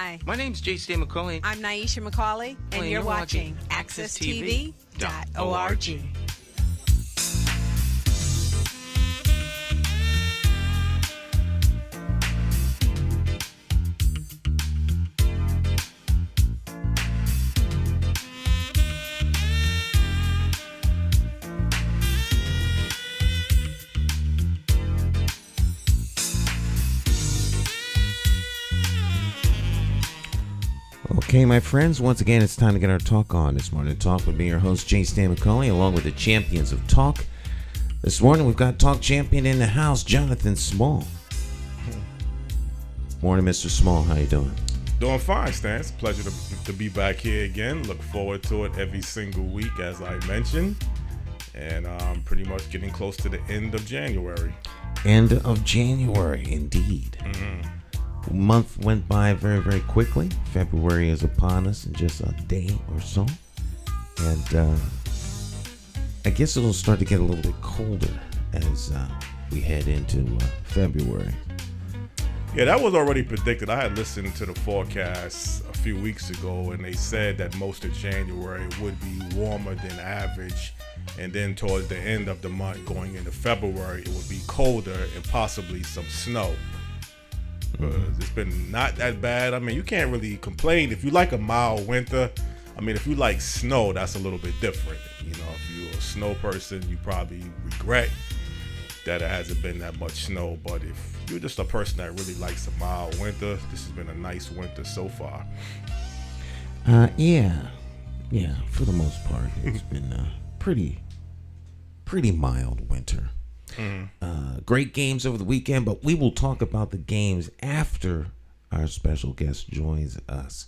Hi. My name's J. McCauley. I'm Nyesha McCauley, and you're watching AccessTV.org. Okay, my friends, once again, it's time to get our talk on. This morning, talk with me, your host, J. McCauley, along with the champions of talk. This morning, we've got talk champion in the house, Jonathan Small. Morning, Mr. Small. How you doing? Doing fine, Stan. It's a pleasure to be back here again. Look forward to it every single week, as I mentioned. And I'm pretty much getting close to the end of January. End of January, indeed. Mm-hmm. Month went by very, very quickly. February is upon us in just a day or so. And I guess it'll start to get a little bit colder as we head into February. Yeah, that was already predicted. I had listened to the forecast a few weeks ago, and they said that most of January would be warmer than average. And then towards the end of the month, going into February, it would be colder and possibly some snow. It's been not that bad. I mean, you can't really complain. If you like a mild winter, I mean, if you like snow, that's a little bit different. You know, if you're a snow person, you probably regret that it hasn't been that much snow. But if you're just a person that really likes a mild winter, this has been a nice winter so far. Yeah, for the most part, it's been a pretty mild winter. Mm-hmm. Great games over the weekend, but we will talk about the games after our special guest joins us.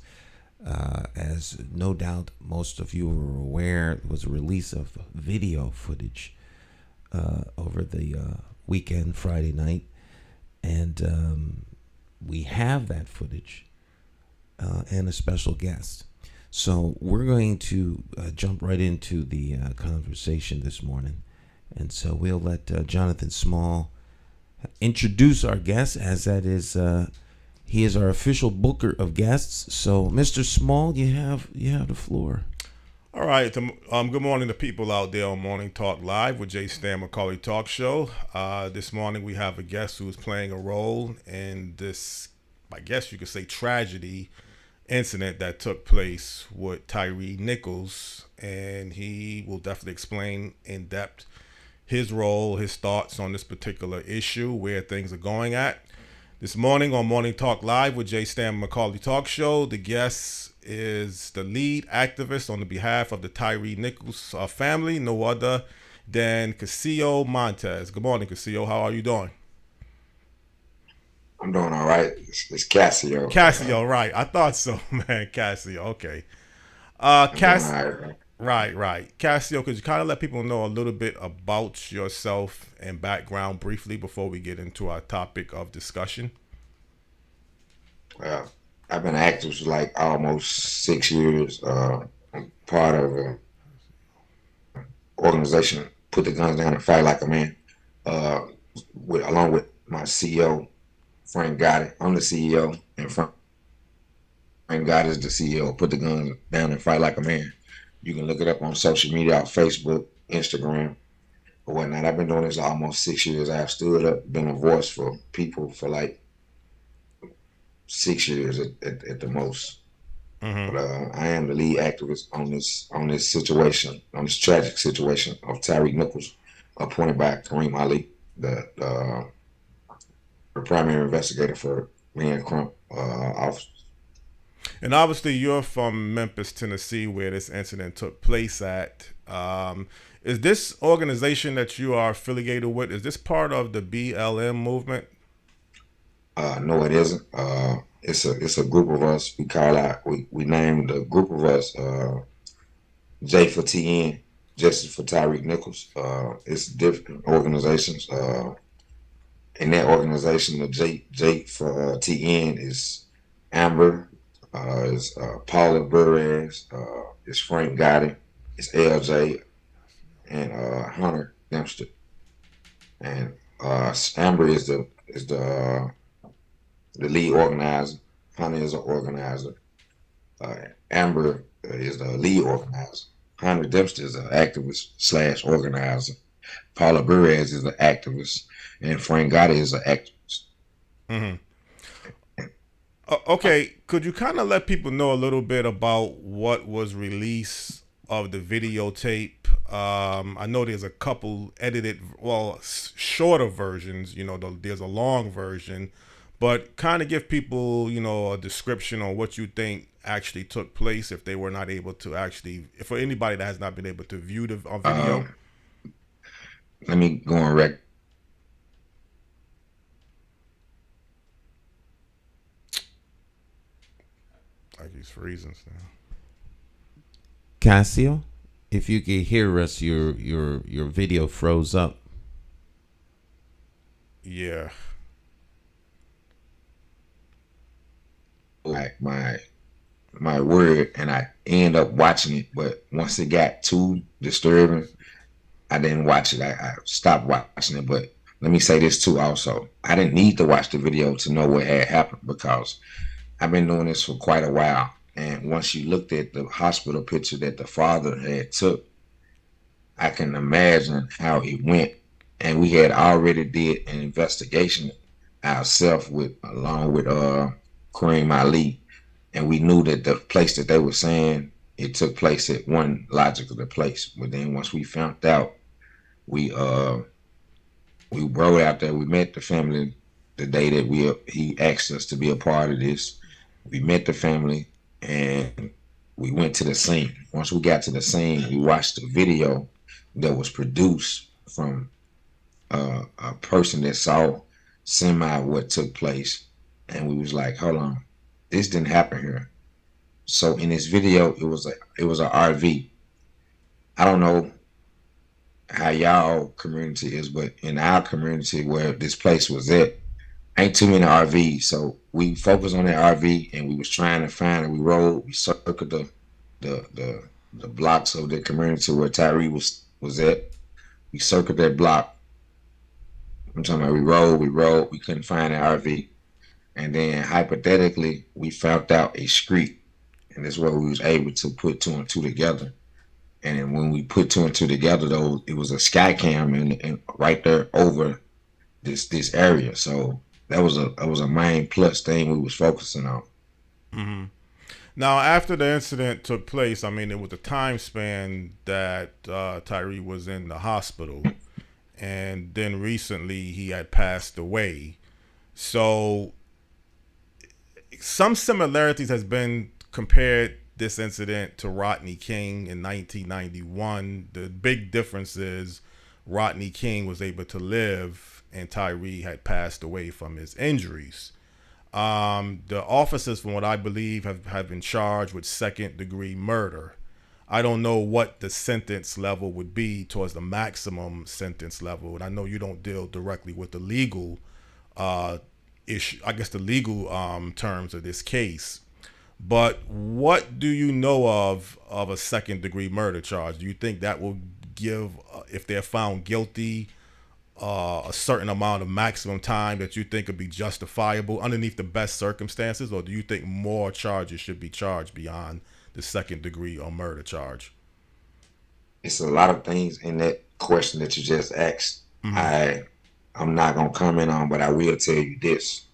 As no doubt most of you are aware, there was a release of video footage over the weekend, Friday night, and we have that footage and a special guest. So we're going to jump right into the conversation this morning. And so we'll let Jonathan Small introduce our guest, as that is, he is our official booker of guests. So, Mr. Small, you have the floor. All right. Good morning to people out there on Morning Talk Live with J. Stan McCauley Talk Show. This morning we have a guest who's playing a role in this, I guess you could say, tragedy incident that took place with Tyre Nichols, and he will definitely explain in depth his role, his thoughts on this particular issue, where things are going at. This morning on Morning Talk Live with J. Stan McCauley Talk Show, the guest is the lead activist on the behalf of the Tyre Nichols family, no other than Casio Montez. Good morning, Casio. How are you doing? I'm doing all right. It's Casio. Casio, right. I thought so, man. Casio, okay. Right. Casio, could you kind of let people know a little bit about yourself and background briefly before we get into our topic of discussion? Well, I've been active for like almost 6 years. I'm part of an organization, Put the Guns Down and Fight Like a Man, along with my CEO, Frank Gotti. I'm the CEO, and Frank Gotti is the CEO. Put the Guns Down and Fight Like a Man. You can look it up on social media, on Facebook, Instagram, or whatnot. I've been doing this almost 6 years. I've stood up, been a voice for people for like 6 years at the most. Mm-hmm. But I am the lead activist on this situation, on this tragic situation of Tyre Nichols, appointed by Kareem Ali, the primary investigator for me and Crump office. And obviously, you're from Memphis, Tennessee, where this incident took place at. Is this organization that you are affiliated with, is this part of the BLM movement? No, it isn't. It's a group of us. We named the group of us J for TN, Justice for Tyre Nichols. It's different organizations. In that organization, the J for TN is Amber. It's Paula Burrez, it's Frank Gotti, it's LJ, and Hunter Dempster. And Amber is the lead organizer. Hunter is an organizer. Amber is the lead organizer. Hunter Dempster is an activist / organizer. Paula Burez is an activist, and Frank Gotti is an activist. Mm-hmm. Okay, could you kind of let people know a little bit about what was released of the videotape? I know there's a couple edited, shorter versions. There's a long version, but kind of give people, a description on what you think actually took place if they were not able to for anybody that has not been able to view the video. Let me go on record. Like he's freezing now. Casio, if you can hear us, your video froze up. Yeah. Like my word, and I end up watching it, but once it got too disturbing, I didn't watch it. I stopped watching it. But let me say this too also. I didn't need to watch the video to know what had happened, because I've been doing this for quite a while. And once you looked at the hospital picture that the father had took, I can imagine how it went. And we had already did an investigation ourselves along with Kareem Ali. And we knew that the place that they were saying it took place at one logical place. But then once we found out, we rode out there. We met the family the day that he asked us to be a part of this. We met the family and we went to the scene. Once we got to the scene, we watched the video that was produced from a person that saw what took place, and we was like, hold on, this didn't happen here. So in this video, it was a RV. I don't know how y'all community is, but in our community where this place was at, ain't too many RVs. So we focused on that RV and we was trying to find it. We circled the blocks of the community where Tyre was at. We circled that block. I'm talking about we rode, we couldn't find an RV. And then hypothetically, we found out a street. And that's where we was able to put 2 and 2 together. And then when we put 2 and 2 together, though, it was a sky cam and right there over this area. So that was a main plus thing we was focusing on. Mm-hmm. Now, after the incident took place, I mean, it was a time span that Tyre was in the hospital, and then recently he had passed away. So some similarities has been compared this incident to Rodney King in 1991. The big difference is Rodney King was able to live and Tyre had passed away from his injuries. The officers, from what I believe, have been charged with second-degree murder. I don't know what the sentence level would be towards the maximum sentence level, and I know you don't deal directly with the legal issue, I guess the legal terms of this case. But what do you know of a second-degree murder charge? Do you think that will give, if they're found guilty, a certain amount of maximum time that you think would be justifiable underneath the best circumstances, or do you think more charges should be charged beyond the second degree or murder charge? It's a lot of things in that question that you just asked. Mm-hmm. I'm not gonna comment on, but I will tell you this.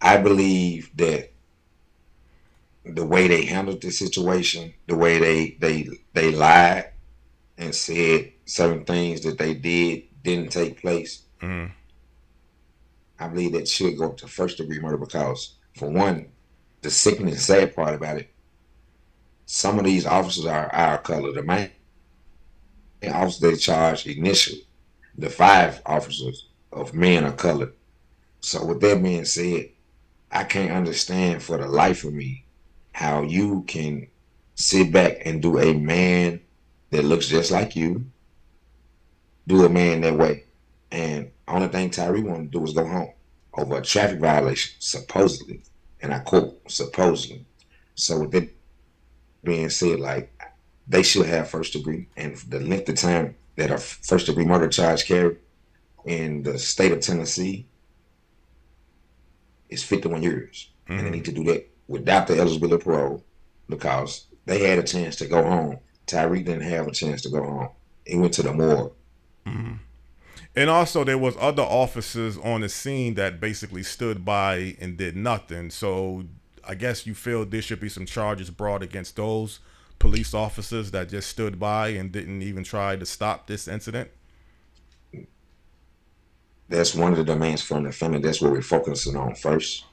I believe that the way they handled the situation, the way they lied and said certain things that they didn't take place. Mm-hmm. I believe that should go to first degree murder, because for one, the sickening and sad part about it, some of these officers are our color. The main officer they charged initially, the 5 officers of men are colored. So with that being said, I can't understand for the life of me how you can sit back and do a man that looks just like you, do a man that way. And only thing Tyre wanted to do was go home over a traffic violation, supposedly. And I quote, supposedly. So with that being said, like, they should have first degree. And the length of time that a first degree murder charge carried in the state of Tennessee is 51 years. And they need to do that without the eligibility parole because they had a chance to go home. Tyreek didn't have a chance to go home. He went to the morgue. And also, there was other officers on the scene that basically stood by and did nothing. So I guess you feel there should be some charges brought against those police officers that just stood by and didn't even try to stop this incident. That's one of the demands from the family. That's what we're focusing on first.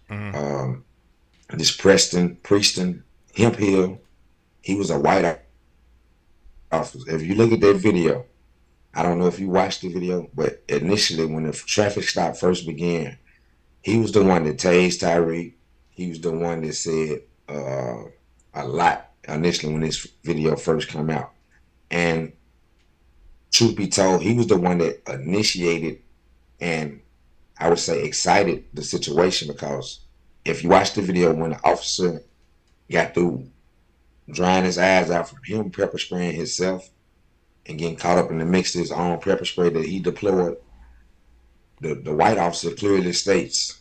This Preston Hemphill, he was a white officer. If you look at that video, I don't know if you watched the video, but initially when the traffic stop first began, he was the one that tased Tyreek. He was the one that said a lot initially when this video first came out. And truth be told, he was the one that initiated and I would say excited the situation, because if you watch the video when the officer got through drying his eyes out from him pepper spraying himself and getting caught up in the mix of his own pepper spray that he deployed, the white officer clearly states,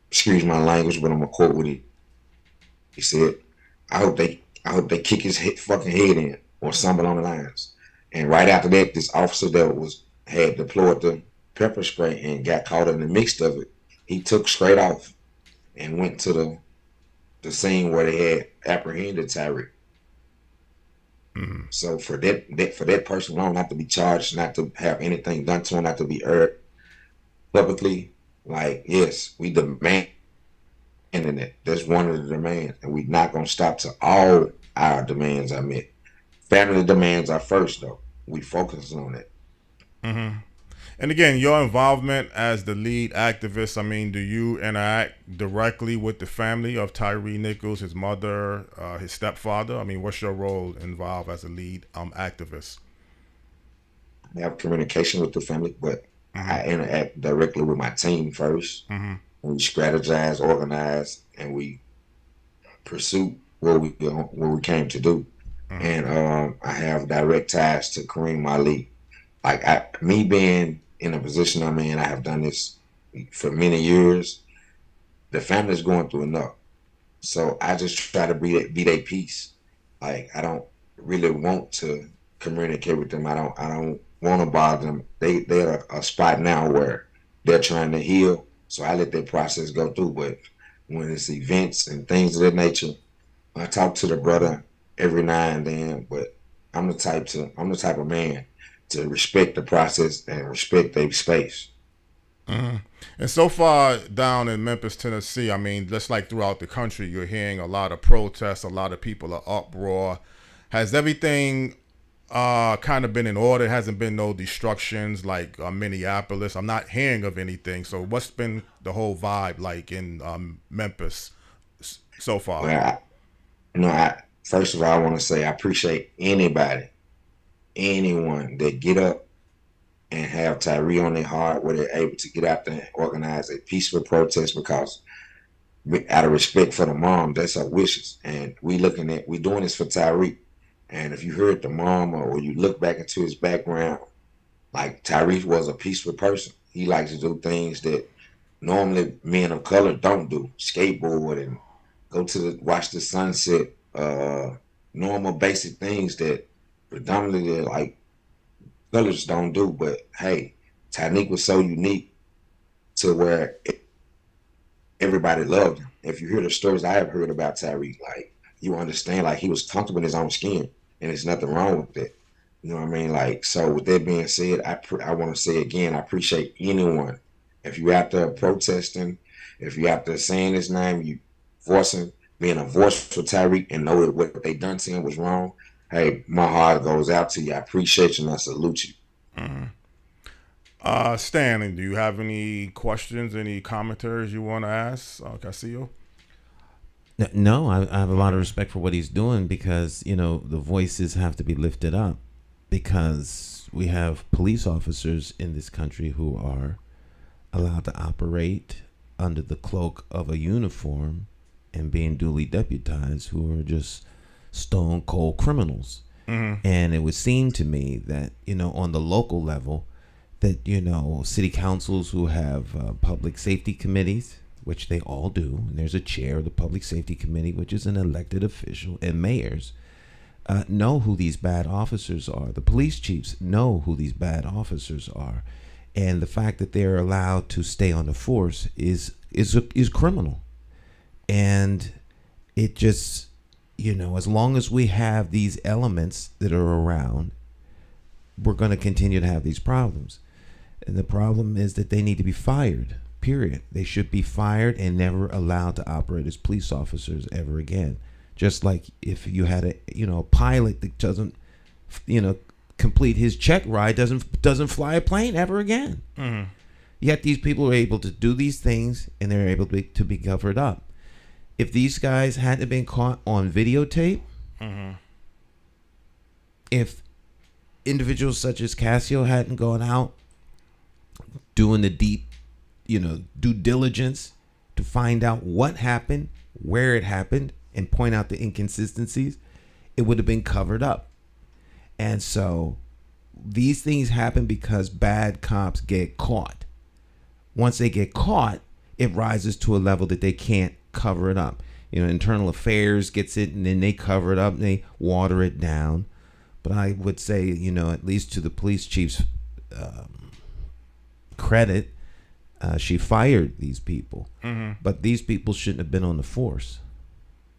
excuse my language, but I'm gonna quote what he said, I hope they kick his fucking head in or something along the lines. And right after that, this officer that had deployed the pepper spray and got caught in the mix of it, he took straight off and went to the scene where they had apprehended Tyreek. So for that person alone not to be charged, not to have anything done to him, not to be aired publicly, like, yes, we demand it. That's one of the demands, and we're not gonna stop till all our demands are met. Family demands are first, though. We focus on it. And again, your involvement as the lead activist, I mean, do you interact directly with the family of Tyre Nichols, his mother, his stepfather? I mean, what's your role involved as a lead activist? I have communication with the family, but I interact directly with my team first. We strategize, organize, and we pursue what we came to do. And I have direct ties to Kareem Ali. Like me being in a position I'm in, I have done this for many years. The family's going through enough, so I just try to be their peace. Like, I don't really want to communicate with them. I don't want to bother them. They're at a spot now where they're trying to heal, so I let that process go through. But when it's events and things of that nature, I talk to the brother every now and then. But I'm the type of man to respect the process and respect their space. And so far down in Memphis, Tennessee, I mean, just like throughout the country, you're hearing a lot of protests, a lot of people are uproar. Has everything kind of been in order? Hasn't been no destructions like Minneapolis? I'm not hearing of anything. So what's been the whole vibe like in Memphis so far? Well, first of all, I want to say I appreciate anyone that get up and have Tyre on their heart, where they're able to get out there and organize a peaceful protest, because out of respect for the mom, that's her wishes. And we doing this for Tyre. And if you heard the mom or you look back into his background, like, Tyre was a peaceful person. He likes to do things that normally men of color don't do. Skateboard and go to watch the sunset, normal basic things that predominantly like colors don't do. But hey, Tyreek was so unique to where everybody loved him. If you hear the stories I have heard about Tyreek, like, you understand, like, he was comfortable in his own skin, and there's nothing wrong with that. You know what I mean? Like, so with that being said, I want to say again, I appreciate anyone. If you out there protesting, if you out there saying his name, you being a voice for Tyreek and know that what they done to him was wrong, hey, my heart goes out to you. I appreciate you and I salute you. Stanley, do you have any questions, any commentaries you want to ask Casio? No, I have a lot of respect for what he's doing, because, the voices have to be lifted up, because we have police officers in this country who are allowed to operate under the cloak of a uniform and being duly deputized, who are just stone cold criminals. And it would seem to me that, on the local level, that, city councils who have public safety committees, which they all do, and there's a chair of the Public Safety Committee, which is an elected official, and mayors know who these bad officers are. The police chiefs know who these bad officers are, and the fact that they're allowed to stay on the force is criminal. And it just, as long as we have these elements that are around, we're going to continue to have these problems. And the problem is that they need to be fired, period. They should be fired and never allowed to operate as police officers ever again. Just like if you had a pilot that doesn't, complete his check ride, doesn't fly a plane ever again. Mm-hmm. Yet these people are able to do these things, and they're able to be covered up. If these guys hadn't been caught on videotape, mm-hmm. if individuals such as Casio hadn't gone out doing the deep, due diligence to find out what happened, where it happened, and point out the inconsistencies, it would have been covered up. And so these things happen because bad cops get caught. Once they get caught, it rises to a level that they can't cover it up. Internal Affairs gets it, and then they cover it up and they water it down. But I would say, at least to the police chief's credit, she fired these people. Mm-hmm. But these people shouldn't have been on the force.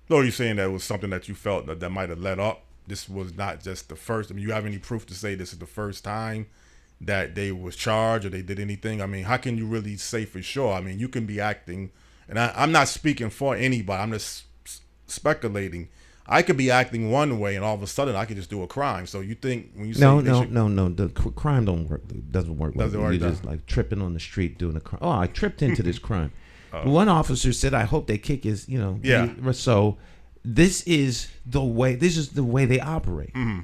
So you're saying that was something that you felt that might have let up? This was not just the first. You have any proof to say this is the first time that they was charged or they did anything? How can you really say for sure? You can be acting, and I'm not speaking for anybody. I'm just speculating. I could be acting one way, and all of a sudden I could just do a crime. So you think when you say no, the crime doesn't work. You're just like tripping on the street doing a crime. Oh, I tripped into this crime. One officer said, "I hope they kick his." Yeah. So this is the way. This is the way they operate. Mm-hmm.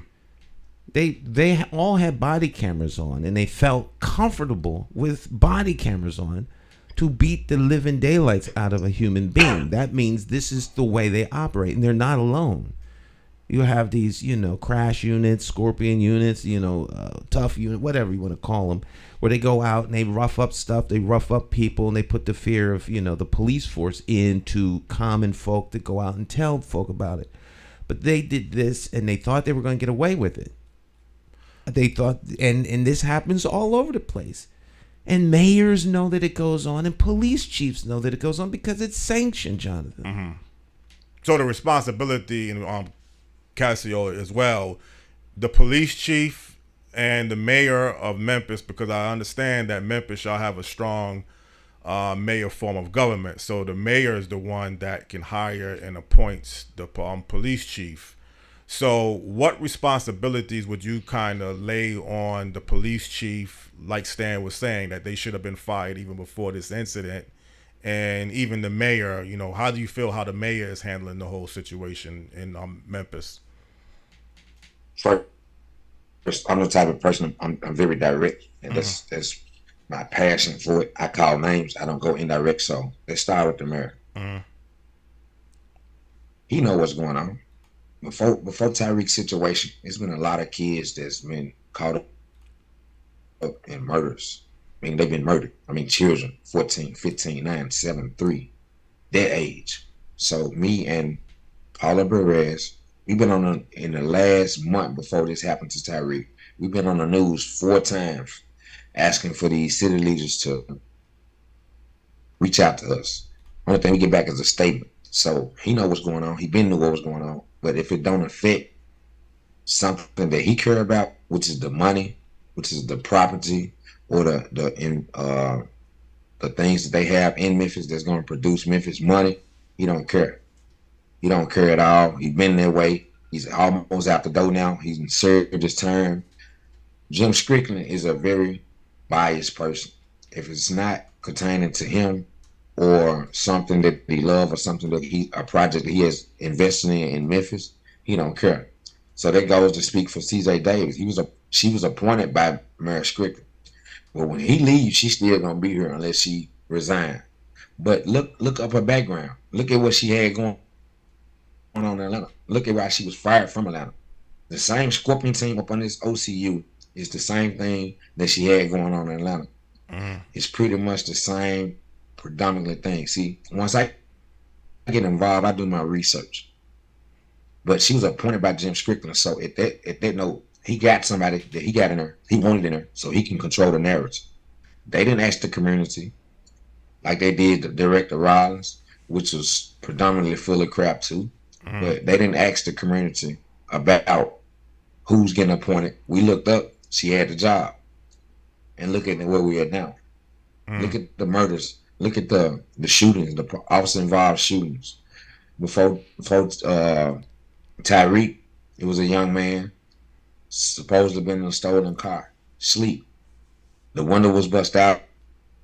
They all had body cameras on, and they felt comfortable with body cameras on to beat the living daylights out of a human being. That means this is the way they operate, and they're not alone. You have these, crash units, scorpion units, tough unit, whatever you want to call them, where they go out and they rough up stuff, they rough up people, and they put the fear of, the police force into common folk that go out and tell folk about it. But they did this, and they thought they were going to get away with it. They thought, and this happens all over the place. And mayors know that it goes on, and police chiefs know that it goes on because it's sanctioned, Jonathan. Mm-hmm. So the responsibility in Casio as well, the police chief and the mayor of Memphis, because I understand that Memphis shall have a strong mayor form of government. So the mayor is the one that can hire and appoints the police chief. So what responsibilities would you kind of lay on the police chief, like Stan was saying, that they should have been fired even before this incident? And even the mayor, how do you feel how the mayor is handling the whole situation in Memphis? First, I'm the type of person, I'm very direct, and that's my passion for it. I call names, I don't go indirect. So let's start with the mayor. Mm-hmm. He know what's going on. Before Tyreek's situation, there's been a lot of kids that's been caught up in murders. They've been murdered. Children, 14, 15, 9, 7, 3, their age. So me and Paula Perez, we've been in the last month before this happened to Tyreek, we've been on the news 4 times asking for these city leaders to reach out to us. Only thing we get back is a statement. So he know what's going on. He been knew what was going on. But if it don't affect something that he care about, which is the money, which is the property, or the things that they have in Memphis that's going to produce Memphis money, he don't care. He don't care at all. He's been that way. He's almost out the door now. He's served his term. Jim Strickland is a very biased person. If it's not pertaining to him or something that he loves or something that a project that he has invested in Memphis, he don't care. So that goes to speak for CJ Davis. She was appointed by Mayor Strickland. But when he leaves, she's still gonna be here unless she resigns. But look up her background. Look at what she had going on in Atlanta. Look at why she was fired from Atlanta. The same Scorpion team up on this OCU is the same thing that she had going on in Atlanta. Mm. It's pretty much the same predominantly thing. See, once I get involved, I do my research. But she was appointed by Jim Strickland, so at that note, he got somebody that he got in there, he wanted in there, so he can control the narrative. They didn't ask the community like they did the director Rollins, which was predominantly full of crap too. But they didn't ask the community about who's getting appointed. We looked up, she had the job. And look at where we are now. Look at the murders. Look at the shootings, the officer-involved shootings. Before Tyreek, it was a young man, supposed to have been in a stolen car, sleep. The window was bust out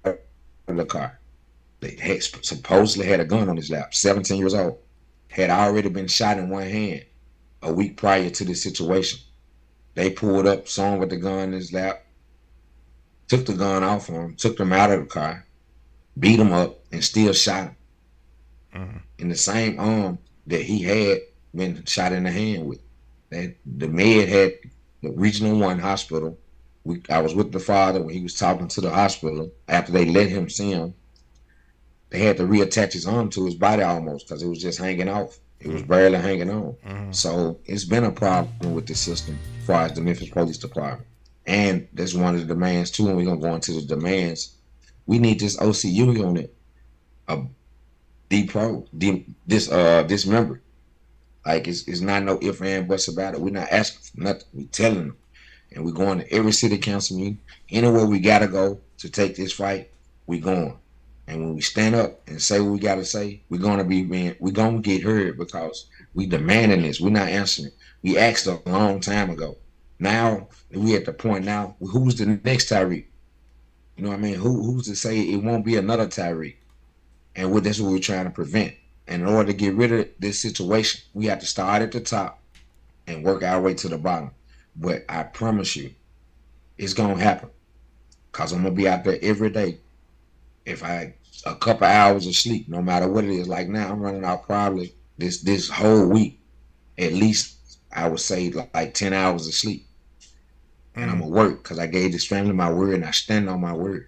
of the car. They had supposedly had a gun on his lap, 17 years old. Had already been shot in one hand a week prior to this situation. They pulled up, saw him with the gun in his lap, took the gun off him, took him out of the car, beat him up, and still shot him. In the same arm that he had been shot in the hand with. The med had the Regional 1 hospital. I was with the father when he was talking to the hospital. After they let him see him, they had to reattach his arm to his body almost because it was just hanging off. It was barely hanging on. So it's been a problem with the system as far as the Memphis Police Department. And that's one of the demands too, and we're going to go into the demands. We need this OCU unit dismembered. Like it's not no ifs, and buts about it. We're not asking for nothing. We're telling them. And we're going to every city council meeting. Anywhere we got to go to take this fight, we going. And when we stand up and say what we got to say, we're going to get heard because we demanding this. We're not answering. We asked a long time ago. Now, we at the point now, who's the next Tyreek? You know what I mean? Who's to say it won't be another Tyreek? And that's what we're trying to prevent. And in order to get rid of this situation, we have to start at the top and work our way to the bottom. But I promise you, it's going to happen. Because I'm going to be out there every day. If I a couple hours of sleep, no matter what it is. Like now, I'm running out probably this whole week, at least I would say like 10 hours of sleep. And I'm going to work because I gave this family my word and I stand on my word.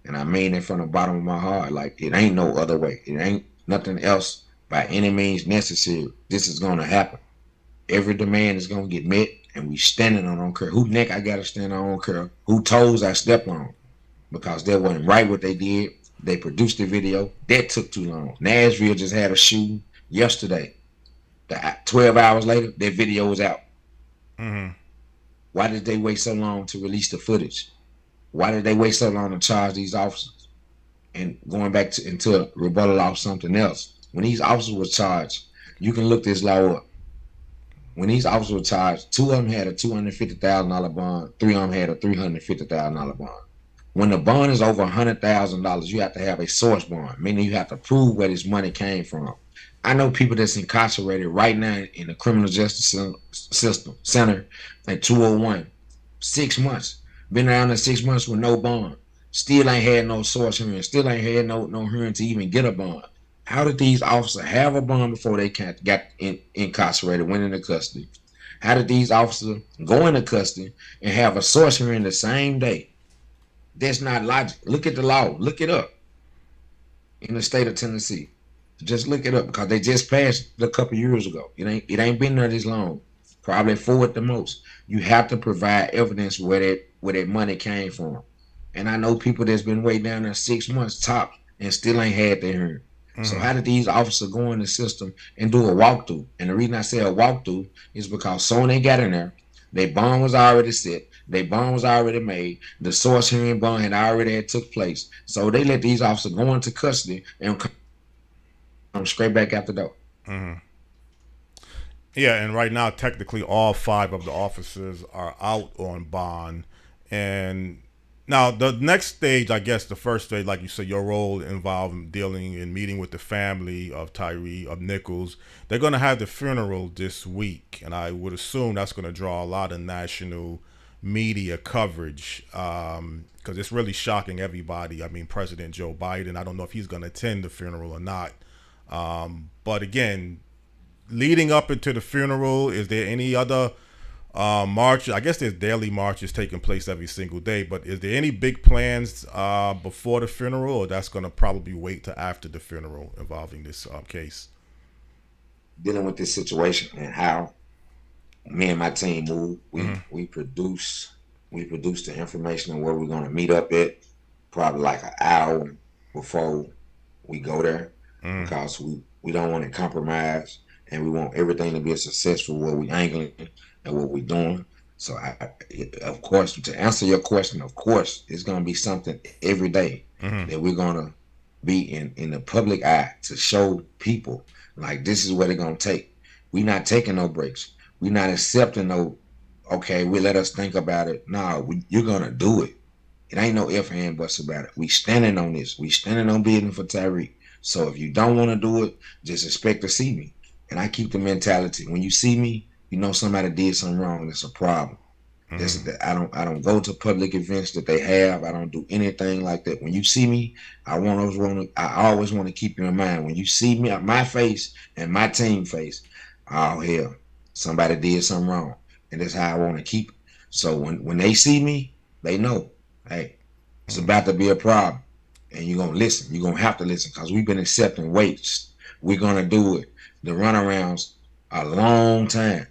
And I mean it from the bottom of my heart. Like it ain't no other way. It ain't nothing else by any means necessary. This is going to happen. Every demand is going to get met and we standing on. I don't care who neck I got to stand on. I don't care who toes I step on. Because that wasn't right what they did. They produced the video. That took too long. Nashville just had a shooting yesterday. 12 hours later, that video was out. Why did they wait so long to release the footage? Why did they wait so long to charge these officers? And going back into a rebuttal off something else. When these officers were charged, you can look this law up. When these officers were charged, 2 of them had a $250,000 bond. 3 of them had a $350,000 bond. When the bond is over $100,000, you have to have a source bond, meaning you have to prove where this money came from. I know people that's incarcerated right now in the criminal justice system center at 201, 6 months. Been around in 6 months with no bond. Still ain't had no source hearing. Still ain't had no hearing to even get a bond. How did these officers have a bond before they got incarcerated, went into custody? How did these officers go into custody and have a source hearing the same day? That's not logic. Look at the law. Look it up in the state of Tennessee. Just look it up because they just passed it a couple years ago. It ain't been there this long. Probably 4 at the most. You have to provide evidence where that money came from. And I know people that's been waiting down there 6 months top and still ain't had their hearing. So how did these officers go in the system and do a walkthrough? And the reason I say a walkthrough is because soon they got in there, their bond was already set. Their bond was already made. The source hearing bond had already took place. So they let these officers go into custody and come straight back out the door. Yeah, and right now, technically, all 5 of the officers are out on bond. And now the next stage, I guess the first stage, like you said, your role involved dealing and meeting with the family of Tyre Nichols. They're going to have the funeral this week. And I would assume that's going to draw a lot of national media coverage because it's really shocking everybody. I mean, President Joe Biden, I don't know if he's going to attend the funeral or not. But again, leading up into the funeral, is there any other march. I guess there's daily marches taking place every single day. But is there any big plans before the funeral, or that's going to probably wait till after the funeral involving this case? Dealing with this situation and how me and my team move, we produce the information on where we're going to meet up at, probably like an hour before we go there, because we don't want to compromise, and we want everything to be a successful what we angling and what we're doing. So of course, to answer your question, of course, it's going to be something every day that we're going to be in the public eye to show people like this is what it's going to take. We're not taking no breaks. We're not accepting no, okay, we let us think about it. No, you're going to do it. It ain't no ifs and buts about it. We standing on this. We standing on business for Tyreek. So if you don't want to do it, just expect to see me. And I keep the mentality, when you see me, you know somebody did something wrong. It's a problem. I don't go to public events that they have. I don't do anything like that. When you see me, I always want to keep you in mind. When you see me, my face and my team face, oh hell, somebody did something wrong, and that's how I want to keep it. So when they see me, they know, hey, it's about to be a problem, and you're gonna listen. You're gonna have to listen, because we've been accepting weights. We're gonna do it. The runarounds a long time.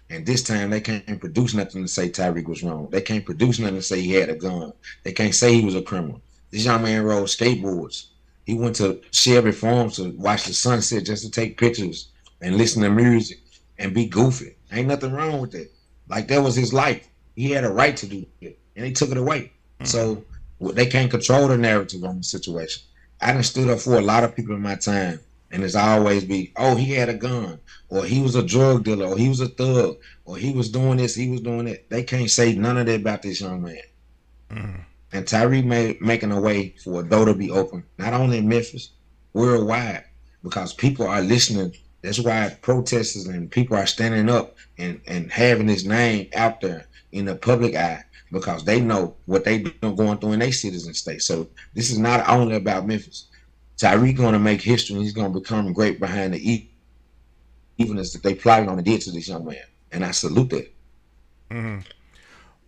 And this time they can't produce nothing to say Tyreek was wrong. They can't produce nothing to say he had a gun. They can't say he was a criminal. This young man rode skateboards. He went to Shelby Farms to watch the sunset just to take pictures and listen to music and be goofy. Ain't nothing wrong with that. Like, that was his life. He had a right to do it, and they took it away. So they can't control the narrative on the situation. I done stood up for a lot of people in my time, and it's always be, oh, he had a gun, or he was a drug dealer, or he was a thug, or he was doing this, he was doing that. They can't say none of that about this young man. And Tyreek making a way for a door to be open, not only in Memphis, worldwide, because people are listening. That's why protesters and people are standing up and having his name out there in the public eye, because they know what they been going through in their cities and states. So this is not only about Memphis. Tyreek going to make history, and he's going to become great behind the evenness that they plotted on and did to this young man. And I salute that.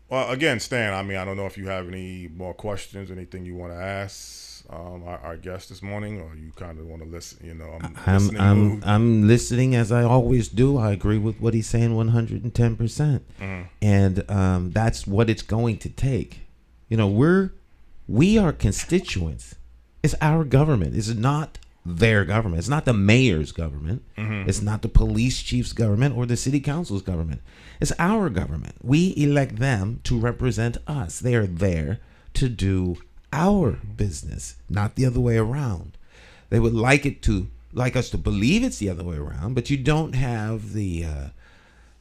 Well, again, Stan, I mean, I don't know if you have any more questions, anything you want to ask our guest this morning, or you kind of want to listen. You know, I'm listening as I always do. I agree with what he's saying 110%. And that's what it's going to take. You know, we are constituents. It's our government. It's not their government. It's not the mayor's government. It's not the police chief's government or the city council's government. It's our government. We elect them to represent us. They are there to do our business, not the other way around. They would like us to believe it's the other way around, but you don't have the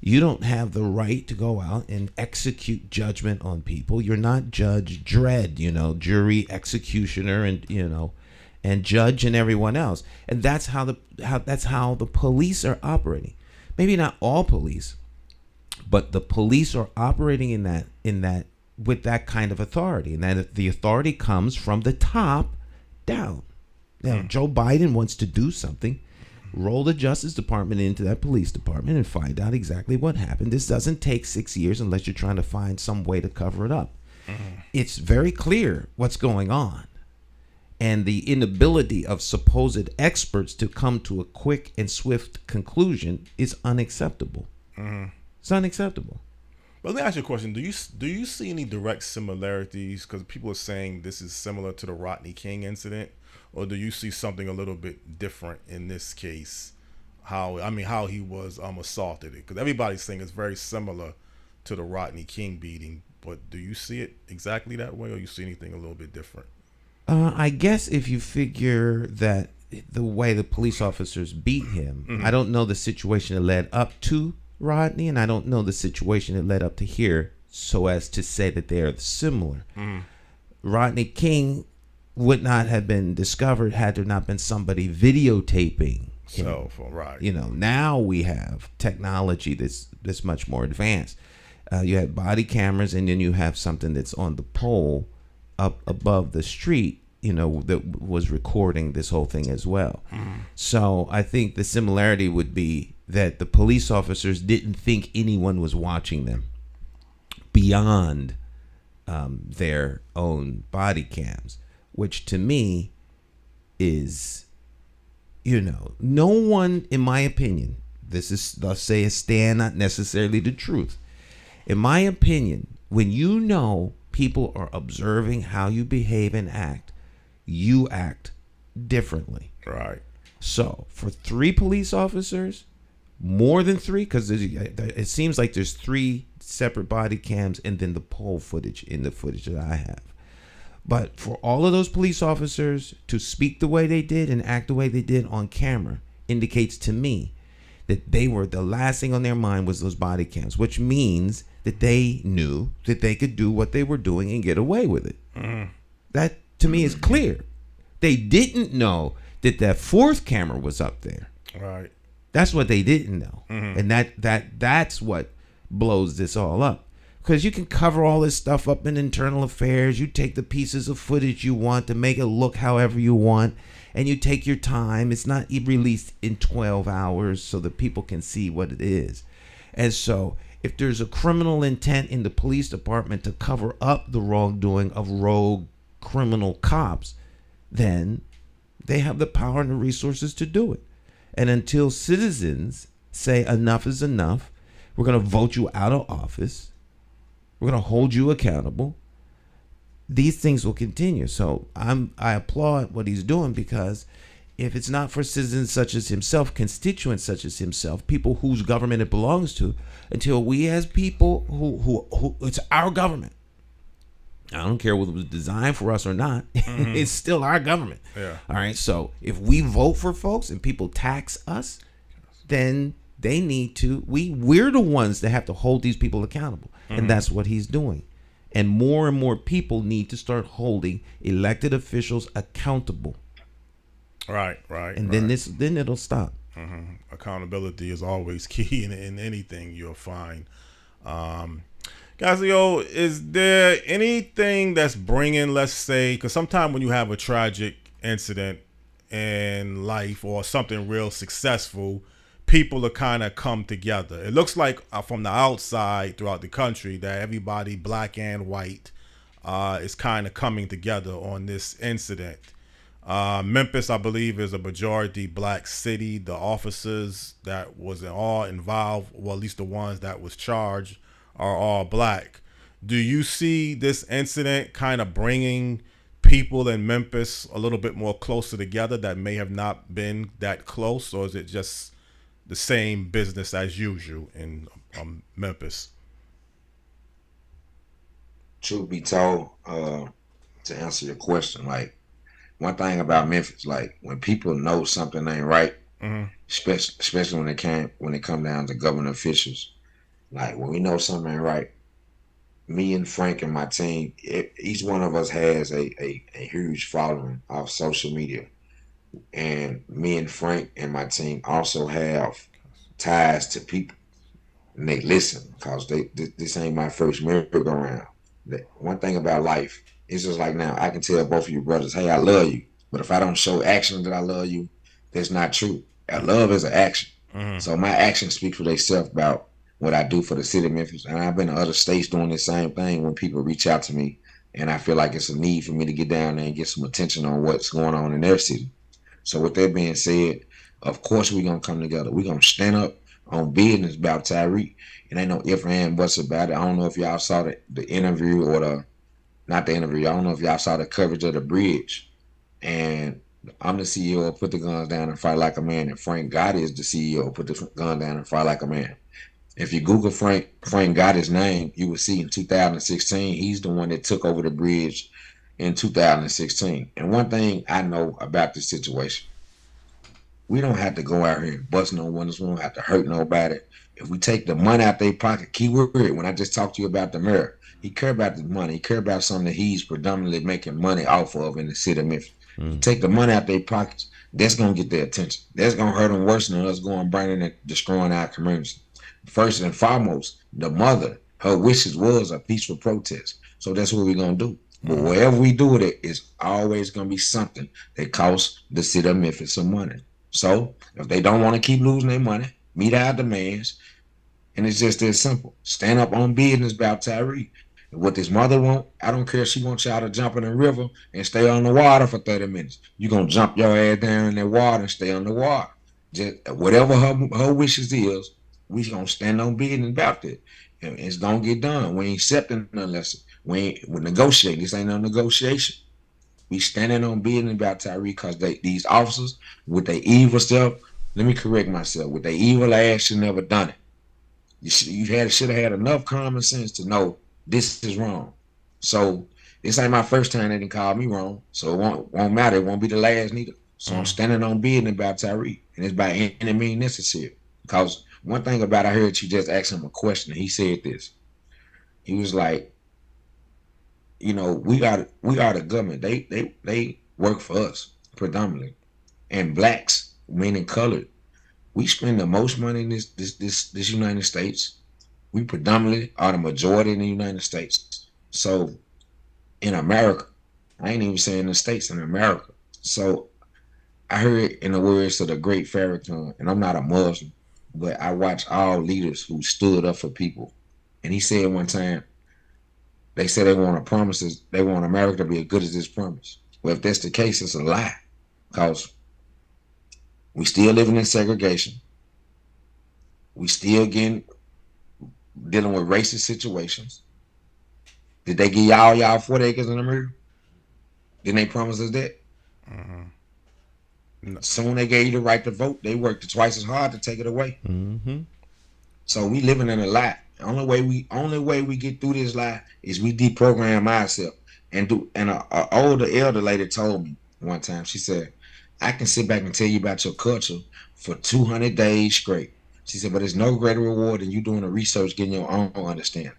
right to go out and execute judgment on people. You're not Judge Dredd, jury, executioner, and judge and everyone else. And that's how the police are operating. Maybe not all police, but the police are operating in that with that kind of authority, and that the authority comes from the top down. Now, Joe Biden wants to do something. Roll the Justice Department into that police department and find out exactly what happened. This doesn't take 6 years unless you're trying to find some way to cover it up. It's very clear what's going on. And the inability of supposed experts to come to a quick and swift conclusion is unacceptable. It's unacceptable. But let me ask you a question. Do you see any direct similarities? Because people are saying this is similar to the Rodney King incident. Or do you see something a little bit different in this case? How he was assaulted? Because everybody's saying it's very similar to the Rodney King beating. But do you see it exactly that way, or you see anything a little bit different? I guess if you figure that the way the police officers beat him, I don't know the situation that led up to Rodney, and I don't know the situation that led up to here, so as to say that they are similar. Rodney King would not have been discovered had there not been somebody videotaping him. So, right. Now we have technology that's much more advanced. You have body cameras, and then you have something that's on the pole up above the street, that was recording this whole thing as well. So I think the similarity would be that the police officers didn't think anyone was watching them beyond their own body cams, which to me is, no one, in my opinion, this is, let's say, a stand, not necessarily the truth. In my opinion, when you know people are observing how you behave and act, you act differently. Right. So for 3 police officers, more than 3, because it seems like there's 3 separate body cams and then the poll footage in the footage that I have. But for all of those police officers to speak the way they did and act the way they did on camera indicates to me that they were, the last thing on their mind was those body cams, which means that they knew that they could do what they were doing and get away with it. That to me is clear. They didn't know that 4th camera was up there. Right. That's what they didn't know. And that's what blows this all up. Because you can cover all this stuff up in internal affairs. You take the pieces of footage you want to make it look however you want. And you take your time. It's not released in 12 hours so that people can see what it is. And so if there's a criminal intent in the police department to cover up the wrongdoing of rogue criminal cops, then they have the power and the resources to do it. And until citizens say enough is enough, we're going to vote you out of office, we're going to hold you accountable, these things will continue. So I applaud what he's doing, because if it's not for citizens such as himself, constituents such as himself, people whose government it belongs to, until we as people who it's our government. I don't care whether it was designed for us or not. It's still our government. Yeah. All right. So if we vote for folks and people tax us, then they need to. We're the ones that have to hold these people accountable, and that's what he's doing. And more people need to start holding elected officials accountable. Right. And then it'll stop. Accountability is always key in anything you'll find. Casio, is there anything that's bringing, let's say, because sometimes when you have a tragic incident in life or something real successful, people are kind of come together. It looks like from the outside throughout the country that everybody, black and white, is kind of coming together on this incident. Memphis, I believe, is a majority black city. The officers that was all involved, well, at least the ones that was charged, are all black. Do you see this incident kind of bringing people in Memphis a little bit more closer together that may have not been that close, or is it just the same business as usual in Memphis? Truth be told, to answer your question, like, one thing about Memphis, like, when people know something ain't right, especially when it come down to government officials, like, when we know something ain't right, me and Frank and my team, each one of us has a huge following off social media. And me and Frank and my team also have ties to people. And they listen, because this ain't my first merry-go-round. One thing about life, it's just like now, I can tell both of you brothers, hey, I love you. But if I don't show action that I love you, that's not true. Love is an action. So my actions speak for themselves about what I do for the city of Memphis. And I've been to other states doing the same thing when people reach out to me and I feel like it's a need for me to get down there and get some attention on what's going on in their city. So with that being said, of course we're going to come together. We're going to stand up on business about Tyreek. And ain't no ifs and buts about it. I don't know if y'all saw the interview or not the interview. I don't know if y'all saw the coverage of the bridge. And I'm the CEO of Put the Guns Down and Fight Like a Man. And Frank Gotti is the CEO of Put the Gun Down and Fight Like a Man. If you Google Frank Gotti's name, you will see in 2016, he's the one that took over the bridge in 2016. And one thing I know about this situation, we don't have to go out here and bust no windows. We don't have to hurt nobody. If we take the money out their pocket, keyword, when I just talked to you about the mayor, he care about the money. He care about something that he's predominantly making money off of in the city of Memphis. Take the money out their pockets, that's going to get their attention. That's going to hurt them worse than us going burning and destroying our community. First and foremost, the mother, her wishes was a peaceful protest. So that's what we're going to do. But wherever we do it, it's always going to be something that costs the city of Memphis some money. So if they don't want to keep losing their money, meet our demands, and it's just that simple. Stand up on business about Tyre. And what this mother want, I don't care if she wants y'all to jump in the river and stay on the water for 30 minutes. You're going to jump your ass down in that water and stay on the water. Just whatever her wishes is, we going to stand on business about that. And it's going to get done. We ain't accepting unless we're negotiating. This ain't no negotiation. We standing on business about Tyre because these officers, with their evil stuff, let me correct myself, with their evil ass should never done it. You should have had enough common sense to know this is wrong. So this ain't my first time they didn't call me wrong. So it won't matter. It won't be the last neither. So I'm standing on business about Tyre, and it's by any means necessary. Because one thing about I heard you just ask him a question, and he said this. He was like, you know, we are the government. They work for us predominantly, and blacks, meaning colored, we spend the most money in this United States. We predominantly are the majority in the United States. So in America, I ain't even saying the States, in America. So I heard in the words of the great Farrakhan, and I'm not a Muslim, but I watch all leaders who stood up for people. And he said one time, they said they want America to be as good as this promise. Well, if that's the case, it's a lie. Because we still living in segregation. We still dealing with racist situations. Did they give y'all 40 acres in America? Didn't they promise us that? Mm-hmm. No. Soon they gave you the right to vote. They worked twice as hard to take it away. Mm-hmm. So we living in a lie. The only way we get through this lie is we deprogram ourselves. And an older elder lady told me one time, she said, I can sit back and tell you about your culture for 200 days straight. She said, but there's no greater reward than you doing the research, getting your own understanding.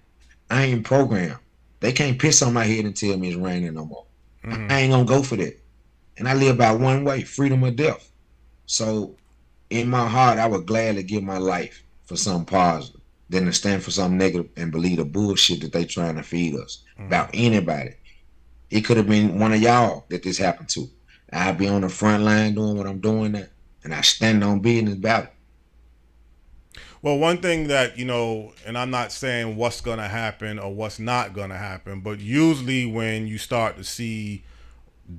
I ain't programmed. They can't piss on my head and tell me it's raining no more. Mm-hmm. I ain't gonna go for that. And I live by one way, freedom or death. So in my heart, I would gladly give my life for something positive than to stand for something negative and believe the bullshit that they trying to feed us about anybody. It could have been one of y'all that this happened to. I'd be on the front line doing what I'm doing now, and I stand on business about it. Well, one thing that, you know, and I'm not saying what's going to happen or what's not going to happen, but usually when you start to see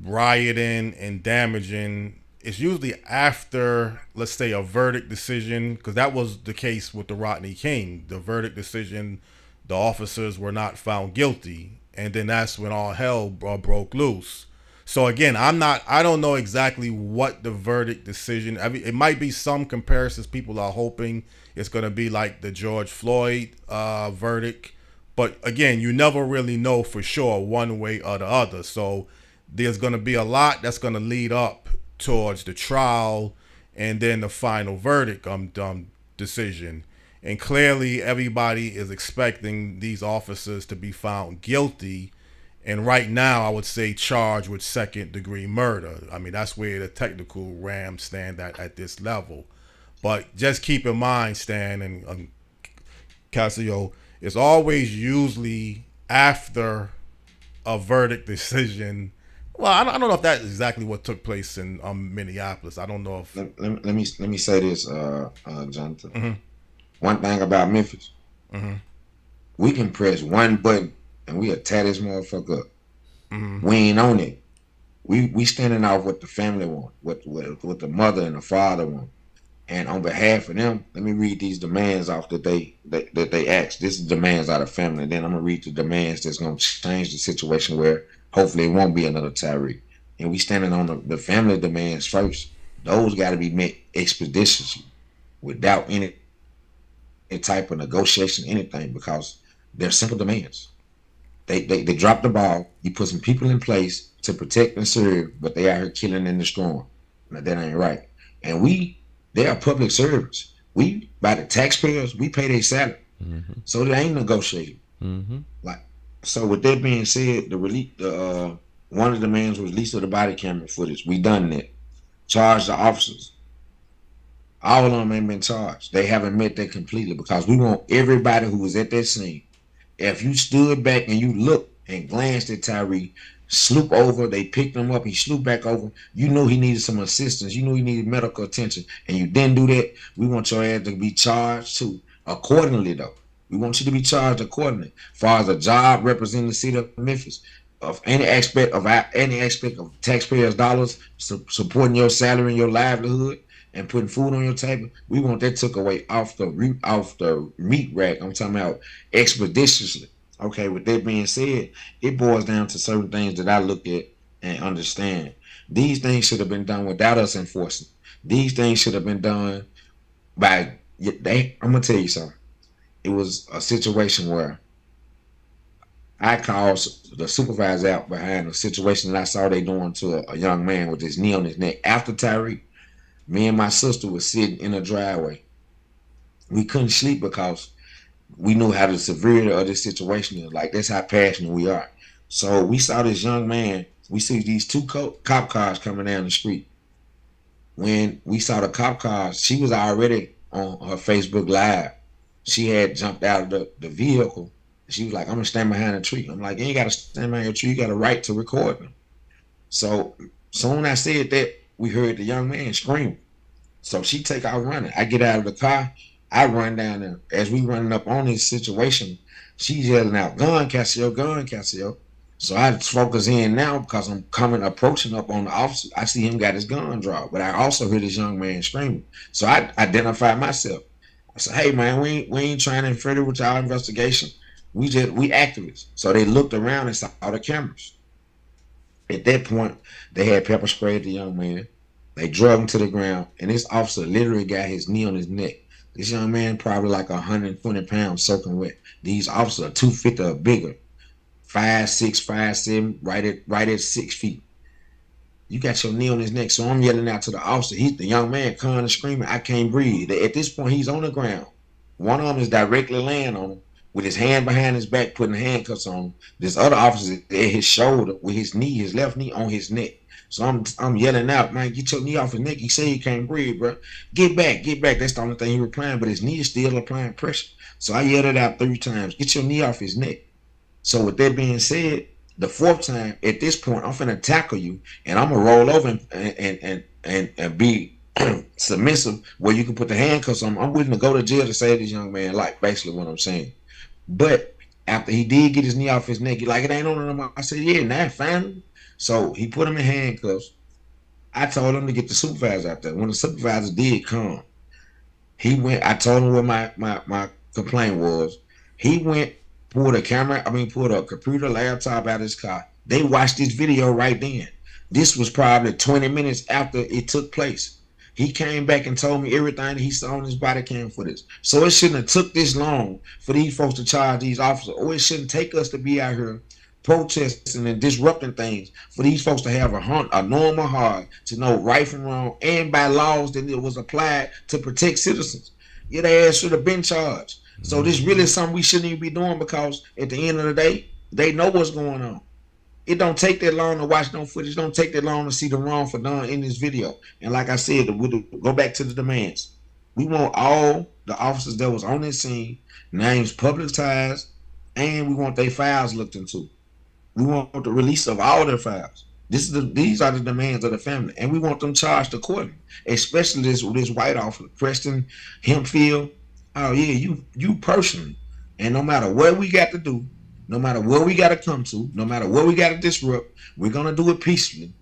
rioting and damaging, it's usually after, let's say, a verdict decision, because that was the case with the Rodney King. The verdict decision, the officers were not found guilty, and then that's when all hell broke loose. So again, I don't know exactly what the verdict decision, I mean, it might be some comparisons. People are hoping it's going to be like the George Floyd verdict. But again, you never really know for sure one way or the other. So there's going to be a lot that's going to lead up towards the trial and then the final verdict decision. And clearly everybody is expecting these officers to be found guilty. And right now, I would say charged with second-degree murder. I mean, that's where the technical rams stand at this level. But just keep in mind, Stan and Casio, it's always usually after a verdict decision. Well, I don't know if that's exactly what took place in Minneapolis. I don't know if. Let me say this, Jonathan. Mm-hmm. One thing about Memphis, we can press one button and we'll tear this motherfucker up. Mm-hmm. We ain't on it. We standing out what the family want, what the mother and the father want. And on behalf of them, let me read these demands off that they asked. This is demands out of family. And then I'm gonna read the demands that's gonna change the situation where hopefully it won't be another Tyre. And we standing on the family demands first. Those got to be met expeditiously, without any type of negotiation, anything, because they're simple demands. They dropped the ball. You put some people in place to protect and serve, but they out here killing and destroying. Now that ain't right. And they are public servants. We, by the taxpayers, we pay their salary. Mm-hmm. So they ain't negotiating. Mm-hmm. So with that being said, one of the demands was release of the body camera footage. We done that. Charge the officers. All of them ain't been charged. They haven't met that completely, because we want everybody who was at that scene. If you stood back and you looked and glanced at Tyre, sloop over. They picked him up. He slooped back over. You know he needed some assistance. You know he needed medical attention, and you didn't do that. We want your ass to be charged too accordingly, though. We want you to be charged accordingly. As far as a job representing the city of Memphis, of any aspect of taxpayers' dollars supporting your salary and your livelihood and putting food on your table, we want that took away off the meat rack. I'm talking about expeditiously. Okay, with that being said, it boils down to certain things that I look at and understand. These things should have been done without us enforcing. These things should have been done by I'm gonna tell you something. It was a situation where I called the supervisor out behind a situation that I saw they doing to a young man with his knee on his neck. After Tyreek, me and my sister was sitting in a driveway. We couldn't sleep because we knew how the severity of this situation is. Like, that's how passionate we are. So we saw this young man. We see these two cop cars coming down the street. When we saw the cop cars, she was already on her Facebook Live. She had jumped out of the vehicle. She was like, I'm going to stand behind a tree. I'm like, you ain't got to stand behind a tree. You got a right to record them. So soon I said that, we heard the young man scream. So she take out running. I get out of the car. I run down there. As we running up on this situation, she's yelling out, gun, Casio, gun, Casio. So I focus in now because I'm approaching up on the officer. I see him got his gun drawn, but I also hear this young man screaming. So I identify myself. I said, hey man, we ain't trying to interfere with our investigation. We activists. So they looked around and saw all the cameras. At that point, they had pepper sprayed the young man. They drug him to the ground, and this officer literally got his knee on his neck. This young man probably like 120 pounds soaking wet. These officers are 250 or bigger, 5'6", 5'7", right at 6 feet. You got your knee on his neck, so I'm yelling out to the officer. The young man crying and screaming, I can't breathe. At this point, he's on the ground. One of them is directly laying on him with his hand behind his back, putting handcuffs on him. This other officer at his shoulder with his left knee on his neck. So I'm yelling out, man, get your knee off his neck. He said he can't breathe, bro. Get back. That's the only thing he was applying, but his knee is still applying pressure. So I yelled it out 3 times. Get your knee off his neck. So with that being said, the 4th time, at this point, I'm finna tackle you, and I'm gonna roll over and be submissive where you can put the handcuffs on. I'm willing to go to jail to save this young man life, basically what I'm saying. But after he did get his knee off his neck, he like, it ain't on him. I said, yeah, now finally. So he put him in handcuffs. I told him to get the supervisor out there. When the supervisor did come, he went, I told him what my complaint was. He went, pulled a computer, laptop out of his car. They watched this video right then. This was probably 20 minutes after it took place. He came back and told me everything that he saw on his body cam footage. So it shouldn't have took this long for these folks to charge these officers, or it shouldn't take us to be out here protesting and disrupting things for these folks to have a normal heart to know right from wrong, and by laws that it was applied to protect citizens. Yeah, their ass should have been charged. So this really is something we shouldn't even be doing, because at the end of the day, they know what's going on. It don't take that long to watch no footage. It don't take that long to see the wrong for done in this video. And like I said, we'll go back to the demands. We want all the officers that was on this scene names publicized, and we want their files looked into. We want the release of all their files. These are the demands of the family, and we want them charged accordingly. Especially this white officer, Preston Hempfield. Oh yeah, you personally. And no matter what we got to do, no matter what we got to come to, no matter what we got to disrupt, we're gonna do it peacefully.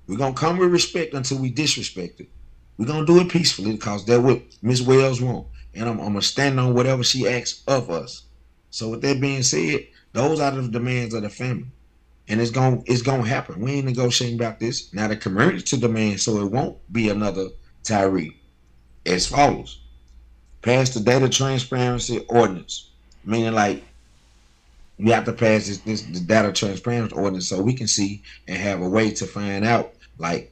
We're gonna come with respect until we disrespect it. We're gonna do it peacefully, because that's what Miss Wells wants, and I'm gonna stand on whatever she asks of us. So with that being said, those are the demands of the family, and it's gonna happen. We ain't negotiating about this. Now the community to demand, so it won't be another Tyre, as follows: pass the data transparency ordinance, meaning like you have to pass this data transparency ordinance so we can see and have a way to find out like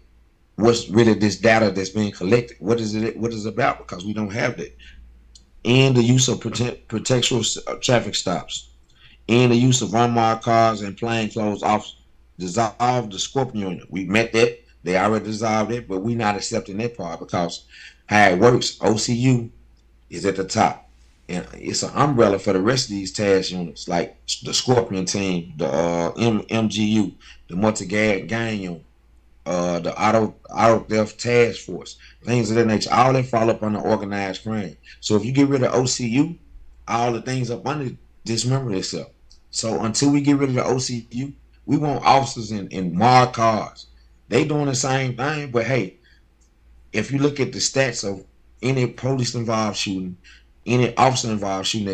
what's really this data that's being collected. What is it about? Because we don't have that. And the use of pretextual traffic stops, and the use of unmarked cars and plainclothes officers. Dissolve the Scorpion unit. We met that. They already dissolved it, but we're not accepting that part, because how it works, OCU is at the top. and it's an umbrella for the rest of these task units, like the Scorpion team, the MGU, the multi gang unit, the auto theft task force, things of that nature. All that fall up under organized crime. So if you get rid of OCU, all the things up under dismember themselves. So until we get rid of the OCU, we want officers in marked cars. They doing the same thing, but hey, if you look at the stats of any police involved shooting, any officer involved shooting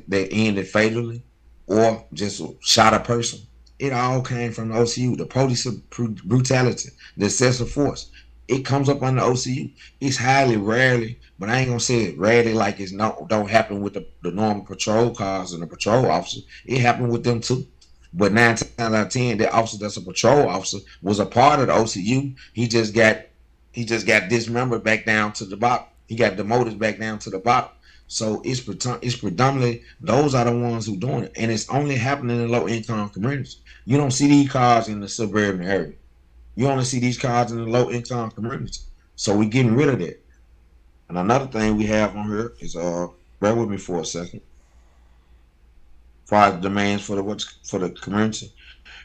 that ended fatally or just shot a person, it all came from the OCU. The police brutality, the excessive force, it comes up on the OCU. It's highly rarely, but I ain't gonna say it rarely like it's not don't happen with the normal patrol cars and the patrol officers. It happened with them too. But 9 times out of 10, that officer that's a patrol officer was a part of the OCU. He just got dismembered back down to the bottom. He got demoted back down to the bottom. So it's predominantly those are the ones who doing it, and it's only happening in low income communities. You don't see these cars in the suburban area. You only see these cars in the low income communities. So we're getting rid of that. And another thing we have on here is bear with me for a second. Fire demands for the community.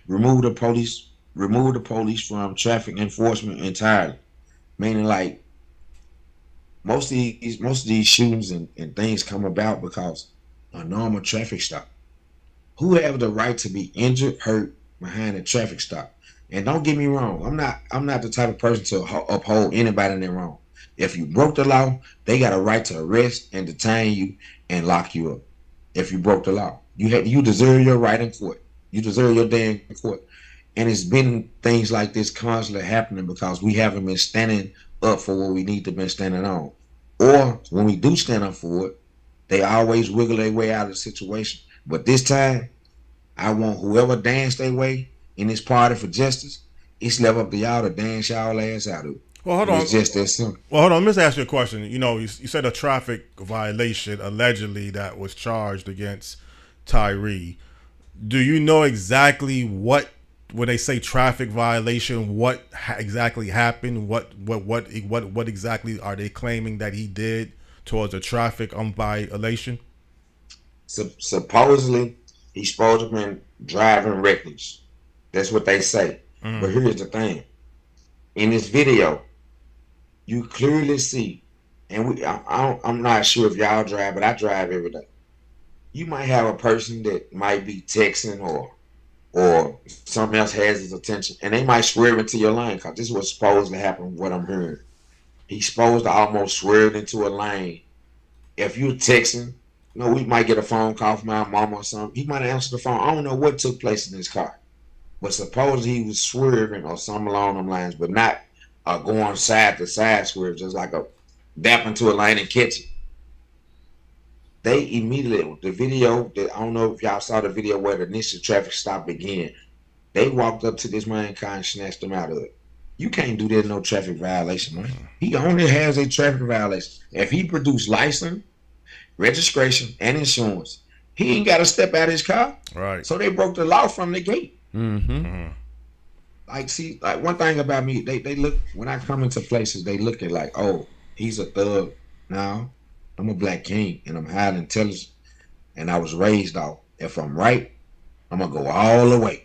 Remove the police from traffic enforcement entirely. Meaning like most of these shootings and things come about because a normal traffic stop. Who have the right to be injured, hurt behind a traffic stop? And don't get me wrong, I'm not the type of person to uphold anybody in their wrong. If you broke the law, they got a right to arrest and detain you and lock you up. If you broke the law, you deserve your right in court. You deserve your day in court. And it's been things like this constantly happening because we haven't been standing up for what we need to be standing on. Or when we do stand up for it, they always wiggle their way out of the situation. But this time, I want whoever danced their way in this party for justice, it's left up to y'all to dance y'all ass out of it. Well, hold on. It's just that simple. Well, hold on. Let me ask you a question. You said a traffic violation allegedly that was charged against Tyre. Do you know exactly what, when they say traffic violation, what exactly happened? What exactly are they claiming that he did towards a traffic violation? Supposedly, he's supposed to have been driving reckless. That's what they say. Mm. But here's the thing. In this video, you clearly see, and I'm not sure if y'all drive, but I drive every day. You might have a person that might be texting or something else has his attention, and they might swerve into your lane because this is what's supposed to happen, what I'm hearing. He's supposed to almost swerve into a lane. If you're texting, we might get a phone call from our mama or something. He might answer the phone. I don't know what took place in his car. But supposedly he was swerving or something along them lines, but not going side to side swerve, just like a dap into a lane and catch it. They immediately, the video, I don't know if y'all saw the video where the initial traffic stop began. They walked up to this man car and snatched him out of it. You can't do that, no traffic violation, man. He only has a traffic violation. If he produced license, registration, and insurance, he ain't got to step out of his car. Right. So they broke the law from the gate. Mm-hmm. Mm. Like one thing about me, they look, when I come into places, they look at like, oh, he's a thug. No, I'm a black king and I'm highly intelligent. And I was raised off. If I'm right, I'm gonna go all the way.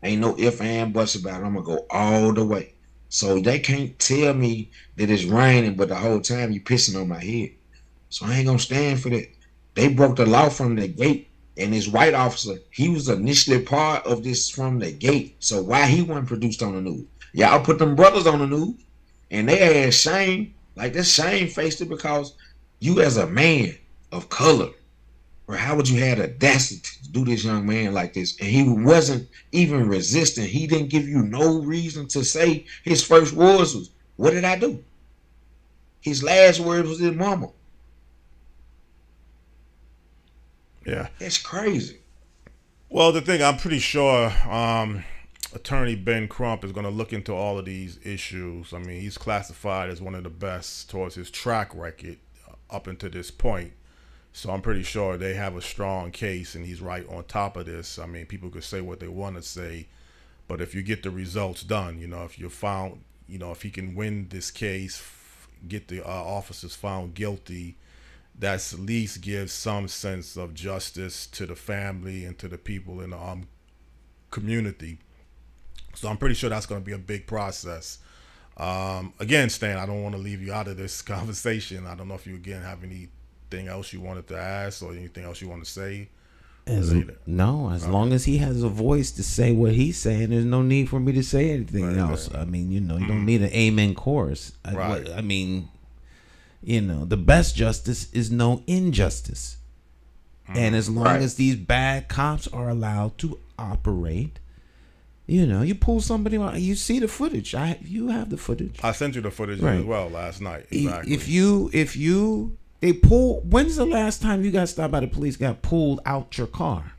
Ain't no if and buts about it. I'm gonna go all the way. So they can't tell me that it's raining, but the whole time you pissing on my head. So I ain't gonna stand for that. They broke the law from the gate. And this white officer, he was initially part of this from the gate. So why he wasn't produced on the news? Y'all put them brothers on the news, and they had shame, like this shamefaced it because you as a man of color, or how would you have the audacity to do this young man like this? And he wasn't even resisting. He didn't give you no reason to say his first words was, "What did I do?" His last words was his mama. Yeah. It's crazy. Well, the thing, I'm pretty sure Attorney Ben Crump is going to look into all of these issues. I mean, he's classified as one of the best towards his track record up until this point. So I'm pretty sure they have a strong case, and he's right on top of this. I mean, people could say what they want to say, but if you get the results done, if you're found, if he can win this case, get the officers found guilty, that's at least gives some sense of justice to the family and to the people in the community. So I'm pretty sure that's going to be a big process. Again, Stan, I don't want to leave you out of this conversation. I don't know if you again have anything else you wanted to ask or anything else you want to say. As long as he has a voice to say what he's saying, there's no need for me to say anything else. I mean, you don't need an amen chorus. I mean, the best justice is no injustice. And as long as these bad cops are allowed to operate, you pull somebody out, you see the footage. You have the footage. I sent you the footage as well last night. Exactly. When's the last time you got stopped by the police, got pulled out your car?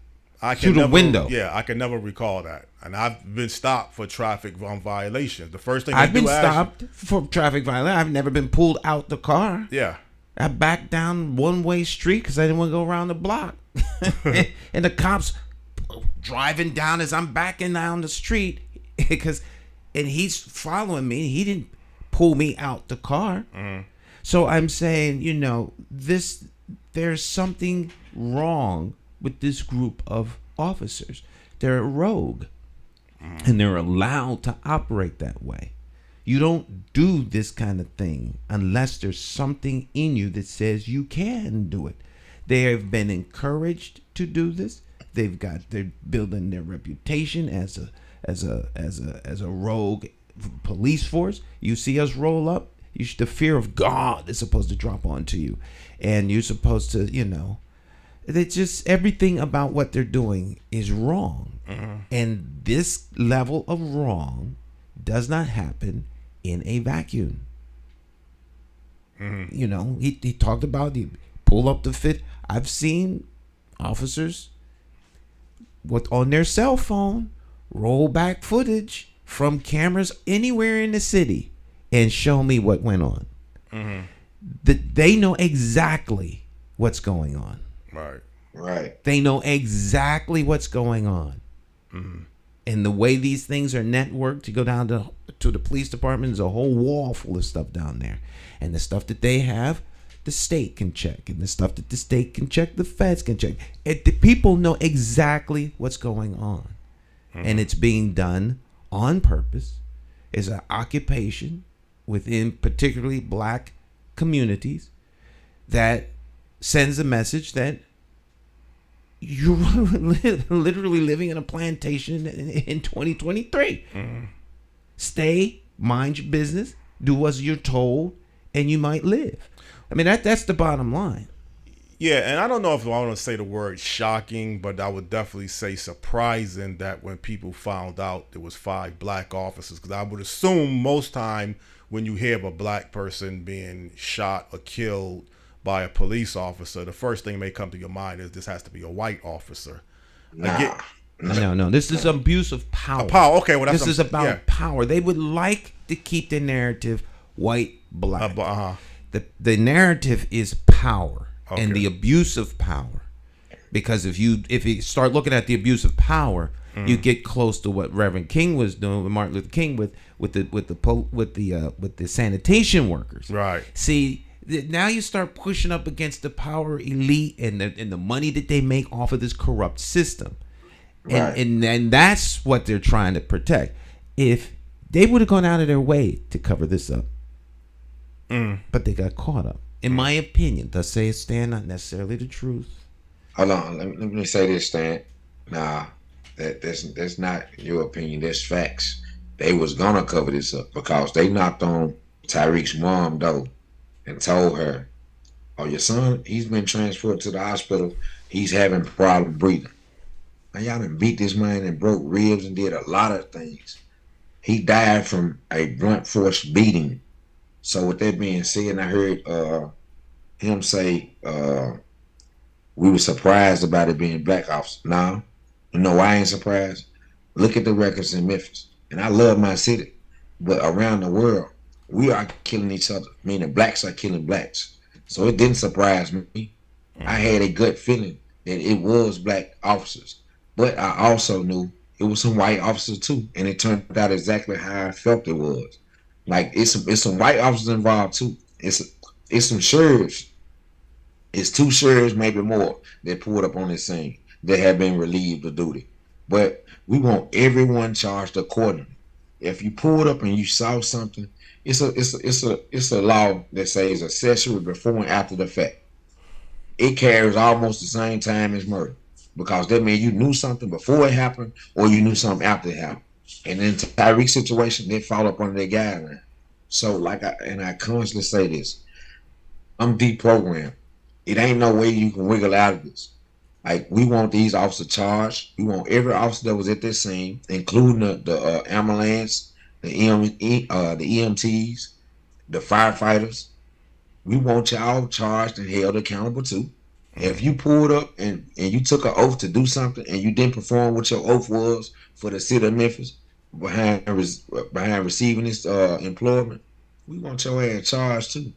Through the window. Yeah, I can never recall that. And I've been stopped for traffic violations. The first thing I've been stopped for traffic violation. I've never been pulled out the car. Yeah. I backed down one-way street because I didn't want to go around the block. And the cops driving down as I'm backing down the street and he's following me. He didn't pull me out the car. Mm-hmm. So I'm saying, there's something wrong with this group of officers. They're rogue, and they're allowed to operate that way. You don't do this kind of thing unless there's something in you that says you can do it. They have been encouraged to do this. They're building their reputation as a rogue police force. You see us roll up, the fear of God is supposed to drop onto you, and you're supposed to, it's just everything about what they're doing is wrong. Mm-hmm. And this level of wrong does not happen in a vacuum. Mm-hmm. He talked about the pull up the fit. I've seen officers on their cell phone roll back footage from cameras anywhere in the city and show me what went on. Mm-hmm. They know exactly what's going on. Right. They know exactly what's going on. Mm-hmm. And the way these things are networked, to go down to the police department, there's a whole wall full of stuff down there. And the stuff that they have, the state can check. And the stuff that the state can check, the feds can check. The people know exactly what's going on. Mm-hmm. And it's being done on purpose. It's an occupation within particularly black communities that sends a message that you're literally living in a plantation in 2023. Mm-hmm. Stay, mind your business, do as you're told, and you might live. I mean, that's the bottom line. Yeah, and I don't know if I want to say the word shocking, but I would definitely say surprising that when people found out there was 5 black officers, because I would assume most time when you hear of a black person being shot or killed by a police officer, the first thing that may come to your mind is this has to be a white officer. No. This is abuse of power. Okay, well, this is about power. They would like to keep the narrative white, black. The narrative is power. Okay. And the abuse of power, because if you start looking at the abuse of power, you get close to what Reverend King was doing with Martin Luther King with the sanitation workers. Right. See, now you start pushing up against the power elite and the money that they make off of this corrupt system, and that's what they're trying to protect. If they would have gone out of their way to cover this up, but they got caught up. In my opinion, thus say it, Stan, not necessarily the truth. Hold on, let me say this, Stan. Nah, that's not your opinion. That's facts. They was gonna cover this up because they knocked on Tyreek's mom though and told her, "Oh, your son, he's been transported to the hospital. He's having problem breathing." Now y'all done beat this man and broke ribs and did a lot of things. He died from a blunt force beating. So with that being said, I heard him say we were surprised about it being black officers. Nah, I ain't surprised. Look at the records in Memphis. And I love my city. But around the world, we are killing each other. Meaning blacks are killing blacks. So it didn't surprise me. I had a gut feeling that it was black officers. But I also knew it was some white officers too. And it turned out exactly how I felt it was. Like it's some white officers involved too. It's some sheriffs It's 2 sheriffs, maybe more, that pulled up on this scene that have been relieved of duty. But we want everyone charged accordingly. If you pulled up and you saw something, it's a law that says accessory before and after the fact. It carries almost the same time as murder, because that means you knew something before it happened or you knew something after it happened. And in Tyreek's situation, they fall up under their guideline. So I constantly say this, I'm deprogrammed. It ain't no way you can wiggle out of this. Like, we want these officers charged. We want every officer that was at this scene, including the ambulance, the EMTs, the firefighters. We want y'all charged and held accountable too. If you pulled up and you took an oath to do something and you didn't perform what your oath was for the city of Memphis behind receiving this employment, we want your ass charged too.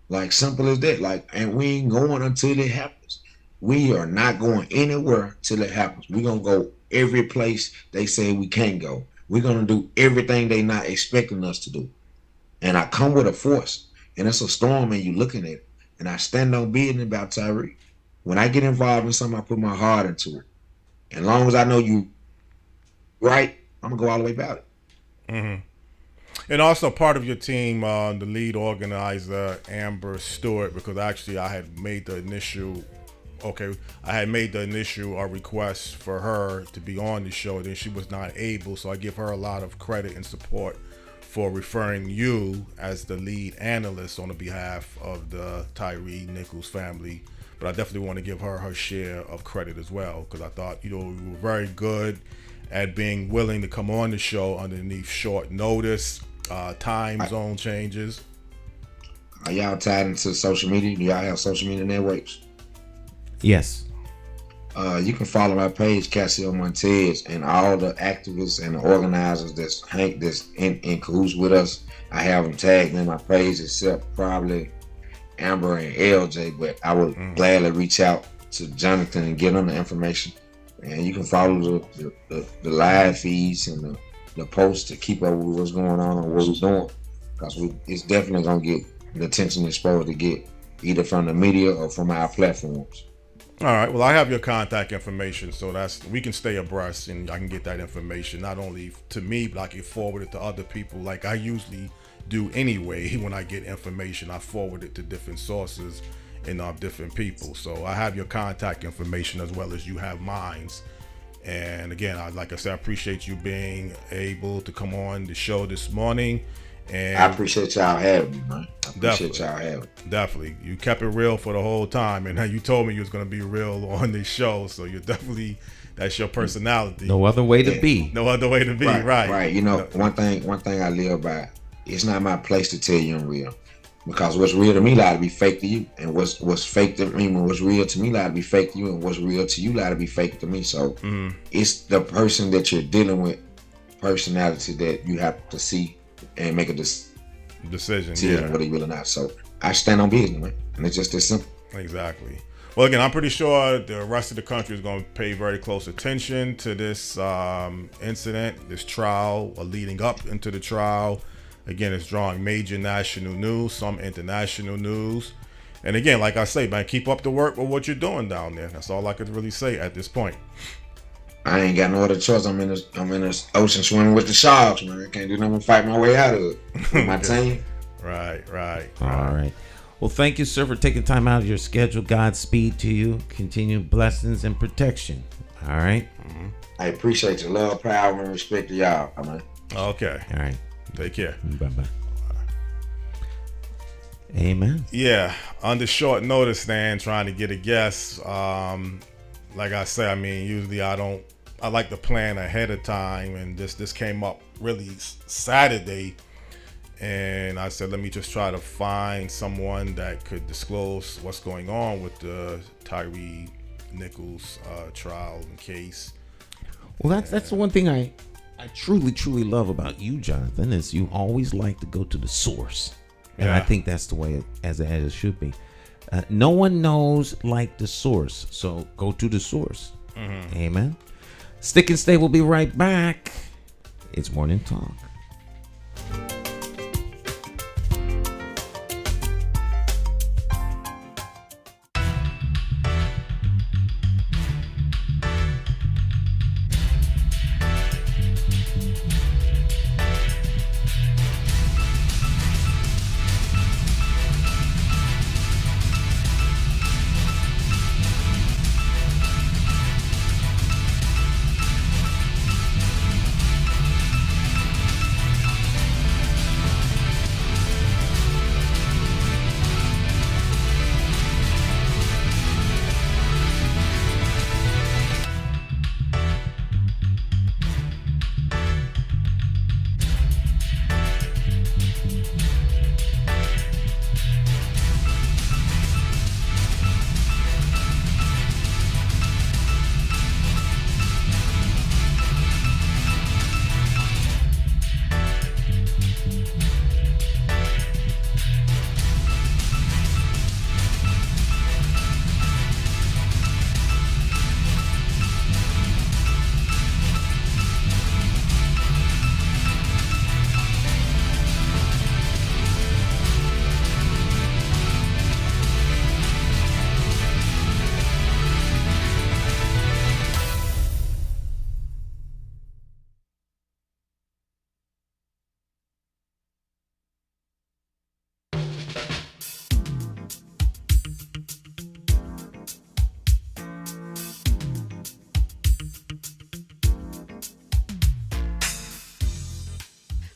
Like, simple as that. Like, and we ain't going until it happens. We are not going anywhere till it happens. We're gonna go every place they say we can't go. We're gonna do everything they not expecting us to do. And I come with a force, and it's a storm, and you looking at it. And I stand on business about Tyreek. When I get involved in something, I put my heart into it. And as long as I know you right, I'm gonna go all the way about it. Mm-hmm. And also part of your team, the lead organizer, Amber Stewart, because actually I had made the initial request for her to be on the show, and then she was not able, so I give her a lot of credit and support for referring you as the lead analyst on the behalf of the Tyre Nichols family. But I definitely want to give her her share of credit as well, because I thought, you were very good at being willing to come on the show underneath short notice, time zone changes. Are y'all tied into social media? Do y'all have social media networks? Yes. You can follow my page, Casio Montez, and all the activists and the organizers that's in cahoots with us. I have them tagged in my page, except probably Amber and LJ, but I would gladly reach out to Jonathan and get them the information. And you can follow the live feeds and the posts to keep up with what's going on and what we're doing, because it's definitely going to get the attention it's supposed to get, either from the media or from our platforms. All right. Well, I have your contact information, so we can stay abreast, and I can get that information not only to me, but I can forward it to other people, like I usually do anyway. When I get information, I forward it to different sources and different people. So I have your contact information as well as you have mine. And again, like I said, I appreciate you being able to come on the show this morning. And I appreciate y'all having me, man. I appreciate y'all having me. Definitely. You kept it real for the whole time, and you told me you was going to be real on this show, so you're definitely, that's your personality. No other way to be. No other way to be, right. Right. One thing I live by, it's not my place to tell you I'm real. Because what's real to me liable to be fake to you, and what's fake to me, what's real to me liable to be fake to you, and what's real to you liable to be fake to me. So it's the person that you're dealing with, personality, that you have to see and make a decision, whether you will or not. So I stand on business, man, and it's just this simple. Exactly. Well, again, I'm pretty sure the rest of the country is going to pay very close attention to this incident, this trial, or leading up into the trial. Again, it's drawing major national news, some international news. And again, like I say, man, keep up the work with what you're doing down there. That's all I could really say at this point. I ain't got no other choice. I'm in this ocean swimming with the sharks, man. I can't do nothing but fight my way out of it with my team. Right. All right. Well, thank you, sir, for taking time out of your schedule. Godspeed to you. Continued blessings and protection. All right. I appreciate your love, power, and respect to y'all, man. Okay. All right. Take care. Bye-bye. Amen. Yeah. Under short notice, Stan, trying to get a guest. Like I said, I mean, usually I like to plan ahead of time, and this came up really Saturday, and I said, let me just try to find someone that could disclose what's going on with the Tyre Nichols trial and case. Well, that's the one thing I truly love about you, Jonathan, is you always like to go to the source. And I think that's the way as it should be. No one knows like the source, so go to the source. Amen. Stick and stay. We'll be right back. It's Morning Talk.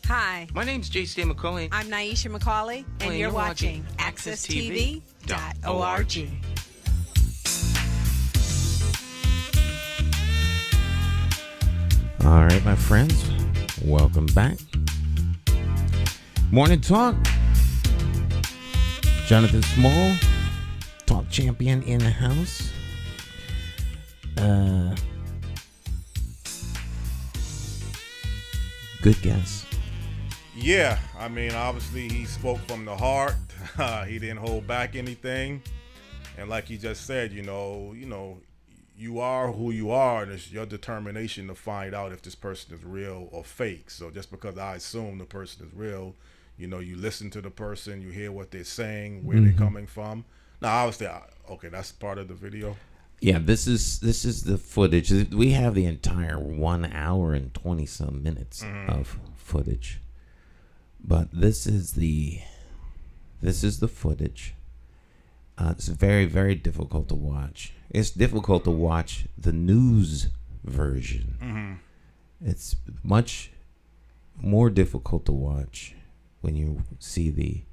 Hi, My name's J.C. McCauley. I'm Nyesha McCauley, and you're watching AccessTV.org. All right, my friends, welcome back. Morning Talk. Jonathan Small, Talk Champion in the house. Good guess. Yeah, I mean, obviously he spoke from the heart. He didn't hold back anything, and like he just said, you are who you are, and it's your determination to find out if this person is real or fake. So just because I assume the person is real, you listen to the person, you hear what they're saying, where they're coming from. Now, obviously, okay, that's part of the video. Yeah, this is the footage. We have the entire 1 hour and 20 some minutes of footage, but this is the footage. It's very, very difficult to watch. It's difficult to watch the news version. It's much more difficult to watch when you see the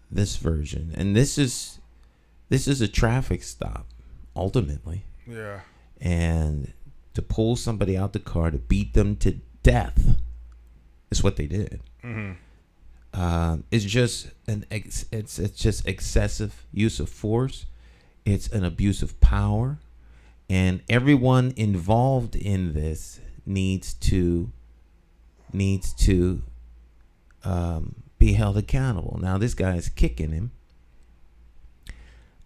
this version. And this is a traffic stop ultimately. Yeah. And to pull somebody out the car to beat them to death is what they did. It's just it's just excessive use of force. It's an abuse of power, and everyone involved in this needs to be held accountable. Now this guy is kicking him,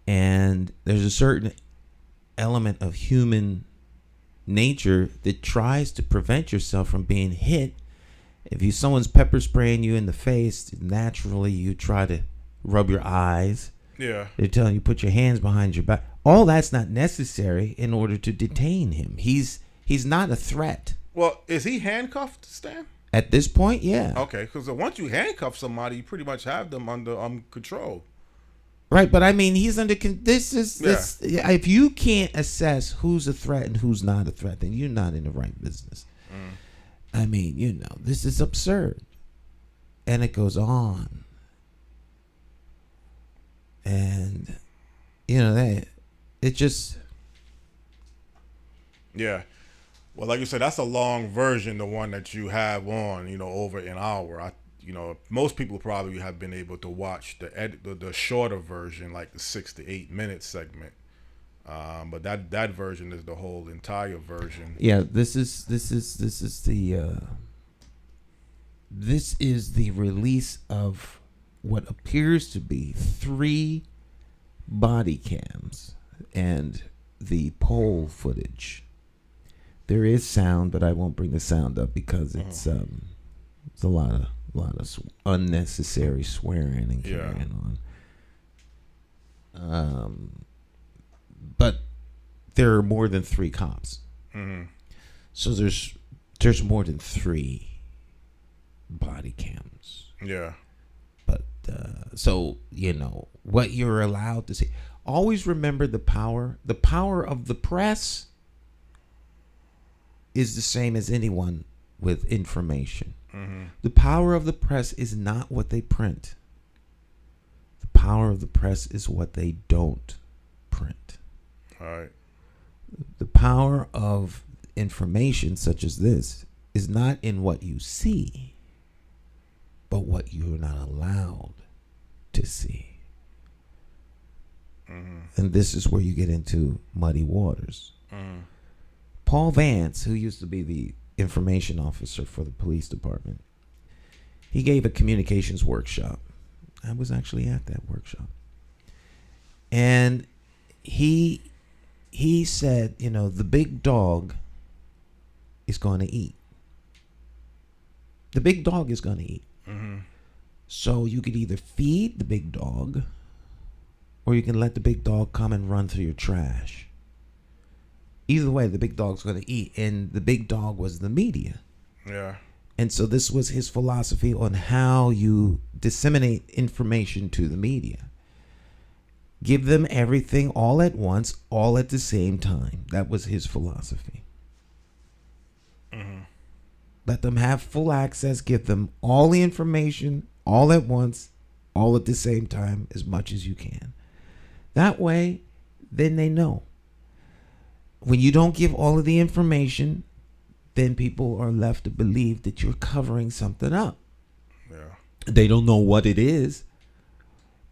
and there's a certain element of human nature that tries to prevent yourself from being hit. If someone's pepper spraying you in the face, naturally you try to rub your eyes. Yeah. They're telling you put your hands behind your back. All that's not necessary in order to detain him. He's not a threat. Well, is he handcuffed, Stan? At this point, yeah. Okay, because once you handcuff somebody, you pretty much have them under control. Right, but I mean, he's under. If you can't assess who's a threat and who's not a threat, then you're not in the right business. I mean, this is absurd. And it goes on. And, it just... Yeah. Well, like you said, that's a long version, the one that you have on, over an hour. Most people probably have been able to watch the shorter version, like the 6 to 8 minute segment. But that version is the whole entire version. Yeah, this is the release of what appears to be 3 body cams and the poll footage. There is sound, but I won't bring the sound up because it's a lot of unnecessary swearing and carrying on. But there are more than 3 cops. So there's more than 3 body cams. Yeah. But so what you're allowed to see. Always remember the power. The power of the press is the same as anyone with information. The power of the press is not what they print. The power of the press is what they don't print. All right. The power of information such as this is not in what you see, but what you're not allowed to see. And this is where you get into muddy waters. Paul Vance, who used to be the information officer for the police department, he gave a communications workshop. I was actually at that workshop. And he said, the big dog is going to eat. The big dog is going to eat. So you could either feed the big dog, or you can let the big dog come and run through your trash. Either way, the big dog's going to eat. And the big dog was the media. Yeah. And so this was his philosophy on how you disseminate information to the media. Give them everything all at once, all at the same time. That was his philosophy. Let them have full access. Give them all the information all at once, all at the same time, as much as you can. That way, then they know. When you don't give all of the information, then people are left to believe that you're covering something up. Yeah. They don't know what it is.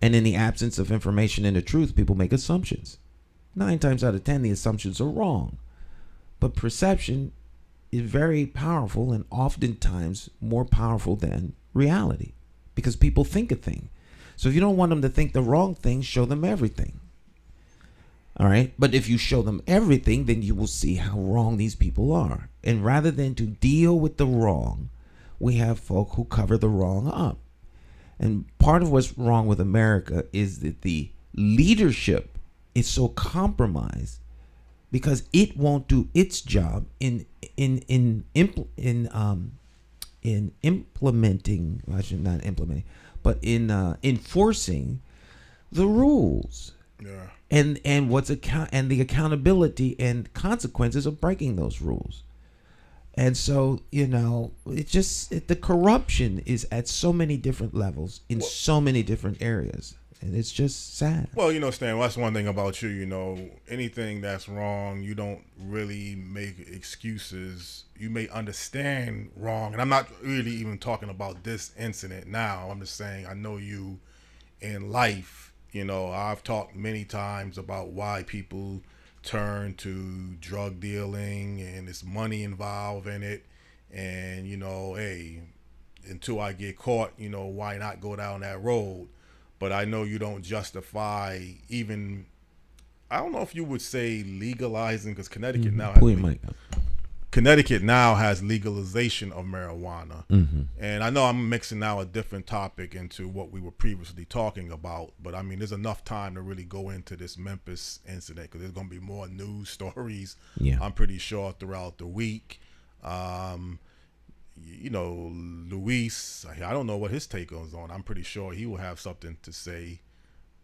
And in the absence of information and the truth, people make assumptions. 9 times out of 10, the assumptions are wrong. But perception is very powerful and oftentimes more powerful than reality because people think a thing. So if you don't want them to think the wrong thing, show them everything. All right. But if you show them everything, then you will see how wrong these people are. And rather than to deal with the wrong, we have folk who cover the wrong up. And part of what's wrong with America is that the leadership is so compromised because it won't do its job in implementing. I should not implementing, but in enforcing the rules. Yeah. And the accountability and consequences of breaking those rules. And so, the corruption is at so many different levels in so many different areas. And it's just sad. Well, Stan, that's one thing about you, anything that's wrong, you don't really make excuses. You may understand wrong. And I'm not really even talking about this incident now. I'm just saying I know you in life. I've talked many times about why people turn to drug dealing and there's money involved in it. And, hey, until I get caught, why not go down that road? But I know you don't justify even, I don't know if you would say legalizing, because Connecticut now has legalization of marijuana. And I know I'm mixing now a different topic into what we were previously talking about, but I mean, there's enough time to really go into this Memphis incident because there's going to be more news stories, I'm pretty sure, throughout the week. Luis, I don't know what his take is on. I'm pretty sure he will have something to say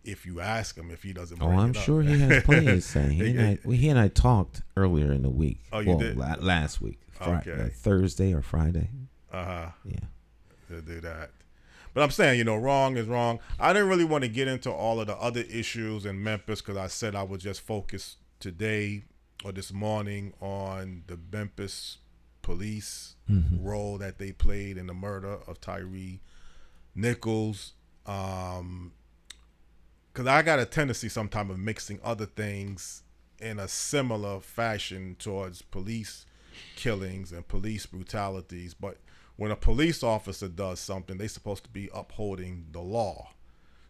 if you ask him, if he doesn't bring I'm it up. sure he has plenty to say. He and I talked earlier in the week. Oh, you did? Last week. Okay. Thursday or Friday. Yeah. To do that. But I'm saying, wrong is wrong. I didn't really want to get into all of the other issues in Memphis because I said I would just focus today or this morning on the Memphis Police role that they played in the murder of Tyre Nichols. Because I got a tendency sometimes of mixing other things in a similar fashion towards police killings and police brutalities. But when a police officer does something, they're supposed to be upholding the law.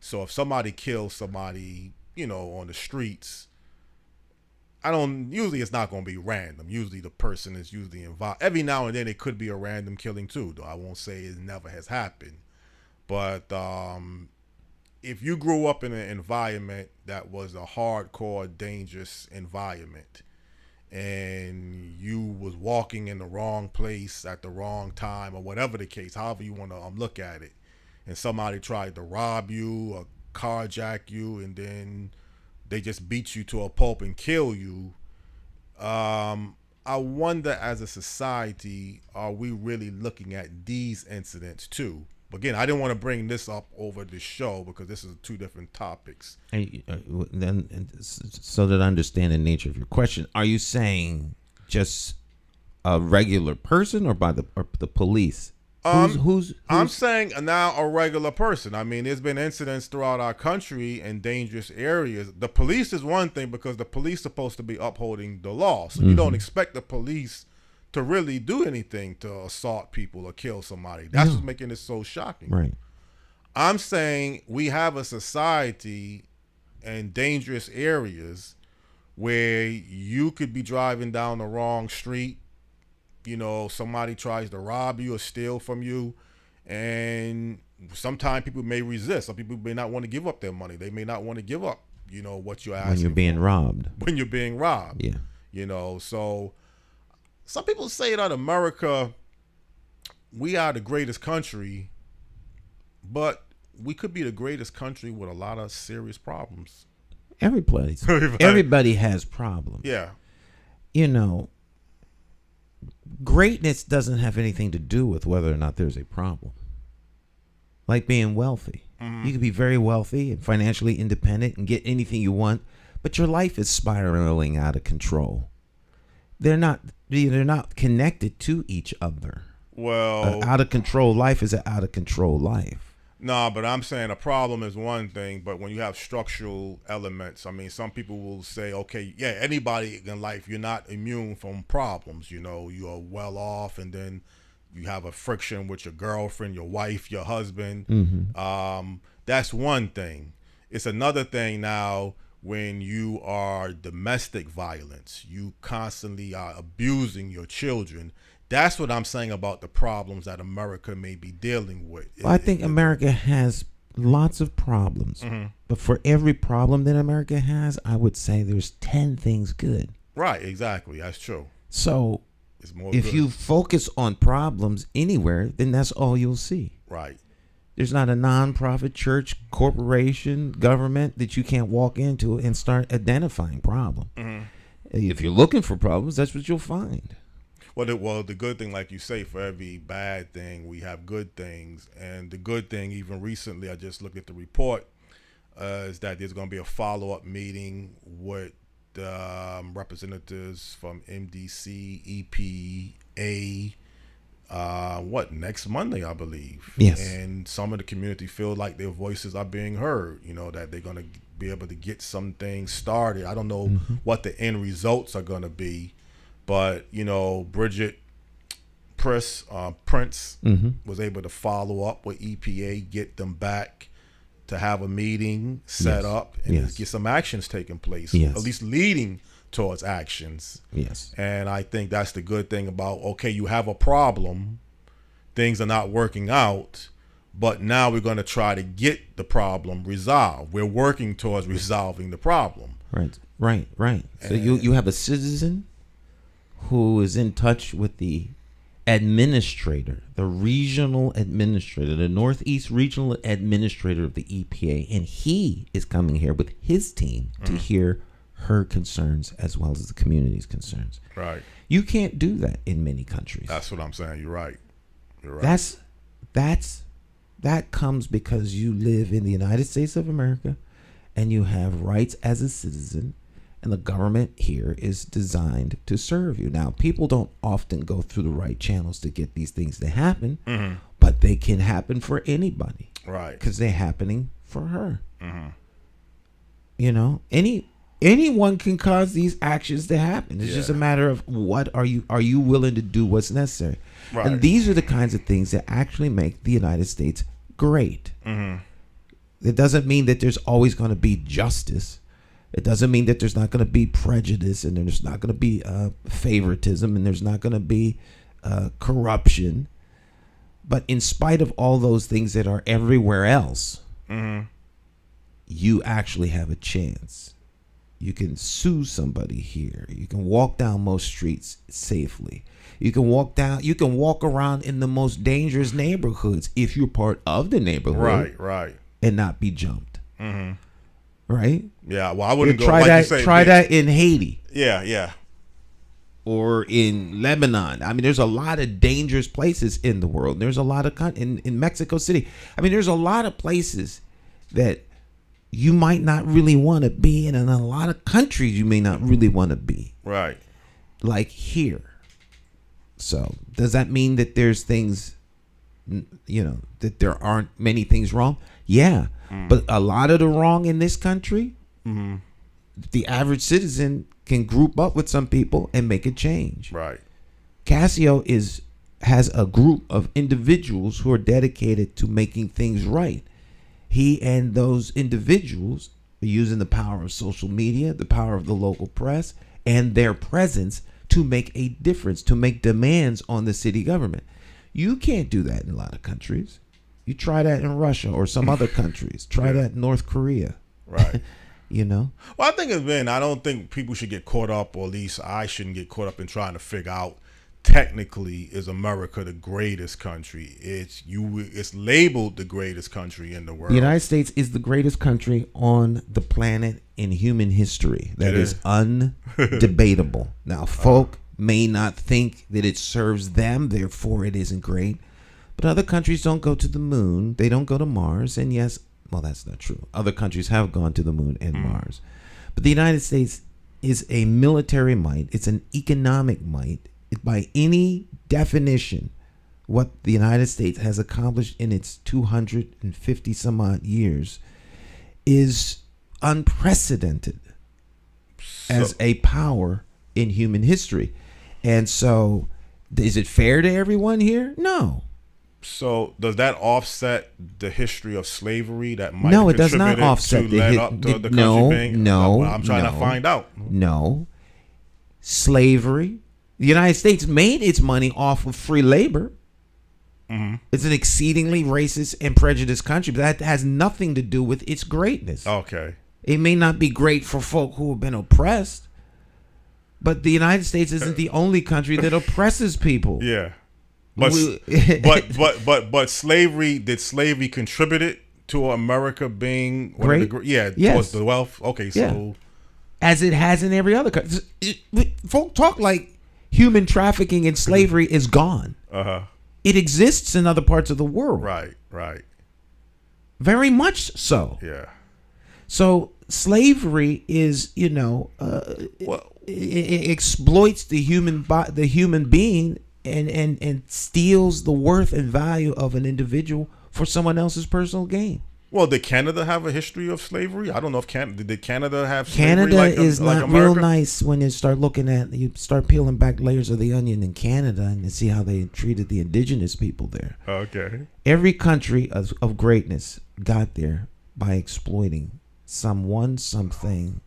So if somebody kills somebody, on the streets, usually it's not going to be random. Usually the person is usually involved. Every now and then it could be a random killing too, though I won't say it never has happened. But if you grew up in an environment that was a hardcore, dangerous environment, and you was walking in the wrong place at the wrong time, or whatever the case, however you want to look at it, and somebody tried to rob you or carjack you, and then they just beat you to a pulp and kill you. I wonder, as a society, are we really looking at these incidents too? Again, I didn't want to bring this up over the show because this is 2 different topics. Then, so that I understand the nature of your question, are you saying just a regular person or by the police? Who's I'm saying now a regular person. I mean, there's been incidents throughout our country in dangerous areas. The police is one thing because the police are supposed to be upholding the law. So you don't expect the police to really do anything to assault people or kill somebody. That's what's making it so shocking. Right. I'm saying we have a society in dangerous areas where you could be driving down the wrong street. Somebody tries to rob you or steal from you, and sometimes people may resist. Some people may not want to give up their money. They may not want to give up, what you're asking. When you're being robbed. When you're being robbed. Yeah. So some people say that America, we are the greatest country, but we could be the greatest country with a lot of serious problems. Every place. Everybody has problems. Yeah. You know, greatness doesn't have anything to do with whether or not there's a problem. Like being wealthy. You can be very wealthy and financially independent and get anything you want, but your life is spiraling out of control. They're not connected to each other. Well, Out of control life is an out of control life. No, but I'm saying a problem is one thing, but when you have structural elements, I mean, some people will say, okay, yeah, anybody in life, you're not immune from problems. You know, you are well off, and then you have a friction with your girlfriend, your wife, your husband. That's one thing. It's another thing now when you are domestic violence, you constantly are abusing your children. That's what I'm saying about the problems that America may be dealing with. Well, I think America has lots of problems. But for every problem that America has, I would say there's 10 things good. Right, exactly. That's true. So It's more if good. you focus on problems anywhere, then that's all you'll see. Right. There's not a nonprofit, church, corporation, government that you can't walk into and start identifying problems. If you're looking for problems, that's what you'll find. Well, the good thing, like you say, for every bad thing, we have good things. And the good thing, even recently, I just looked at the report, is that there's going to be a follow-up meeting with representatives from MDC, EPA, next Monday, I believe. Yes. And some of the community feel like their voices are being heard, you know, that they're going to be able to get some things started. I don't know what the end results are going to be. But, you know, Bridget Prince was able to follow up with EPA, get them back to have a meeting set up and get some actions taking place, at least leading towards actions. Yes. And I think that's the good thing about, okay, you have a problem, things are not working out, but now we're going to try to get the problem resolved. We're working towards resolving the problem. Right. So you have a citizen who is in touch with the administrator, the regional administrator, the Northeast regional administrator of the EPA, and he is coming here with his team to hear her concerns as well as the community's concerns. Right. You can't do that in many countries. That's what I'm saying. You're right. You're right. That comes because you live in the United States of America and you have rights as a citizen. And the government here is designed to serve you. Now, people don't often go through the right channels to get these things to happen, but they can happen for anybody. Right. Because they're happening for her. You know, anyone can cause these actions to happen. It's just a matter of what are you willing to do what's necessary. Right. And these are the kinds of things that actually make the United States great. It doesn't mean that there's always going to be justice. It doesn't mean that there's not going to be prejudice and there's not going to be favoritism and there's not going to be corruption. But in spite of all those things that are everywhere else, you actually have a chance. You can sue somebody here. You can walk down most streets safely. You can walk around in the most dangerous neighborhoods if you're part of the neighborhood. Right. And not be jumped. Right? Yeah, well, I wouldn't go try like that. you say, try that in Haiti. Yeah. Or in Lebanon. I mean, there's a lot of dangerous places in the world. There's a lot of in Mexico City. I mean, there's a lot of places that you might not really want to be in, and a lot of countries you may not really want to be. Right. Like here. So does that mean that there's things, you know, that there aren't many things wrong? Yeah. But a lot of the wrong in this country, the average citizen can group up with some people and make a change. Right. Casio has a group of individuals who are dedicated to making things right. He and those individuals are using the power of social media, the power of the local press, and their presence to make a difference, to make demands on the city government. You can't do that in a lot of countries. You try that in Russia or some other countries. Try that in North Korea. Right. You know? Well, I think I don't think people should get caught up, or at least I shouldn't get caught up in trying to figure out technically is America the greatest country. It's labeled the greatest country in the world. The United States is the greatest country on the planet in human history. That is undebatable. Now, folk may not think that it serves them, therefore it isn't great. But other countries don't go to the moon. They don't go to Mars. And yes, well, that's not true. Other countries have gone to the moon and Mars. But the United States is a military might. It's an economic might. By any definition, what the United States has accomplished in its 250 some odd years is unprecedented as a power in human history. And so, is it fair to everyone here? No. So does that offset the history of slavery that might no, have it does not offset to lead up to the country being? No, I'm trying to find out. No. Slavery. The United States made its money off of free labor. It's an exceedingly racist and prejudiced country, but that has nothing to do with its greatness. Okay. It may not be great for folk who have been oppressed, but the United States isn't the only country that oppresses people. Yeah. But slavery, did slavery contribute to America being one of the towards the wealth? Okay, so as it has in every other country. Folk talk like human trafficking and slavery is gone. It exists in other parts of the world. Right. Very much so. Yeah. So slavery is, it exploits the human being and steals the worth and value of an individual for someone else's personal gain. Well, did Canada have a history of slavery? I don't know if did Canada have slavery? Canada is like not America? real nice when you start peeling back layers of the onion in Canada and you see how they treated the indigenous people there. Okay. Every country of greatness got there by exploiting something.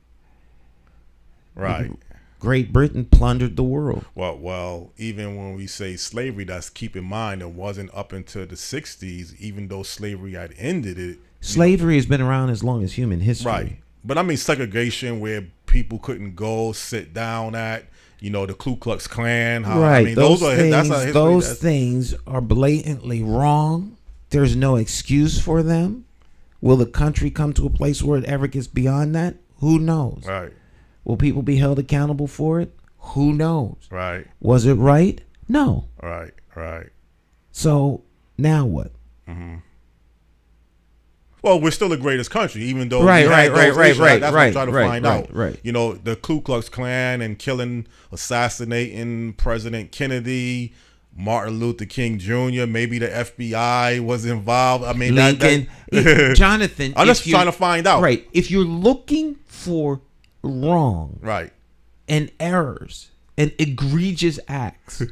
Right. Great Britain plundered the world. Well, even when we say slavery, that's keep in mind it wasn't up until the 60s, even though slavery had ended. Slavery has been around as long as human history. Right. But I mean segregation where people couldn't go sit down at, the Ku Klux Klan. Right. I mean, those things are blatantly wrong. There's no excuse for them. Will the country come to a place where it ever gets beyond that? Who knows? Right. Will people be held accountable for it? Who knows? Right. Was it right? No. Right. So now what? Well, we're still the greatest country, even though right. That's what I'm trying to find out. Right. The Ku Klux Klan and assassinating President Kennedy, Martin Luther King Jr., maybe the FBI was involved. I mean, Lincoln, Jonathan. I'm just trying to find out. Right. If you're looking for wrong, right, and errors and egregious acts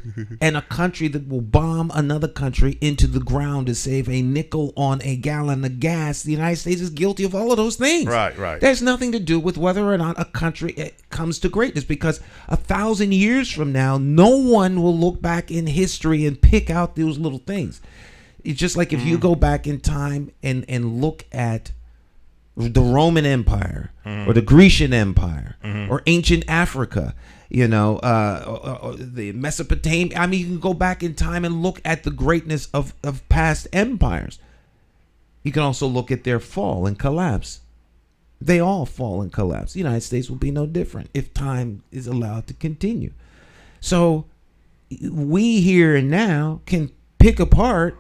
and a country that will bomb another country into the ground to save a nickel on a gallon of gas, the United States is guilty of all of those things. Right. There's nothing to do with whether or not a country comes to greatness, because 1,000 years from now, no one will look back in history and pick out those little things. It's just like if you go back in time and look at the Roman Empire or the Grecian Empire or ancient Africa, the Mesopotamia. I mean, you can go back in time and look at the greatness of past empires. You can also look at their fall and collapse. They all fall and collapse. The United States will be no different if time is allowed to continue. So we here and now can pick apart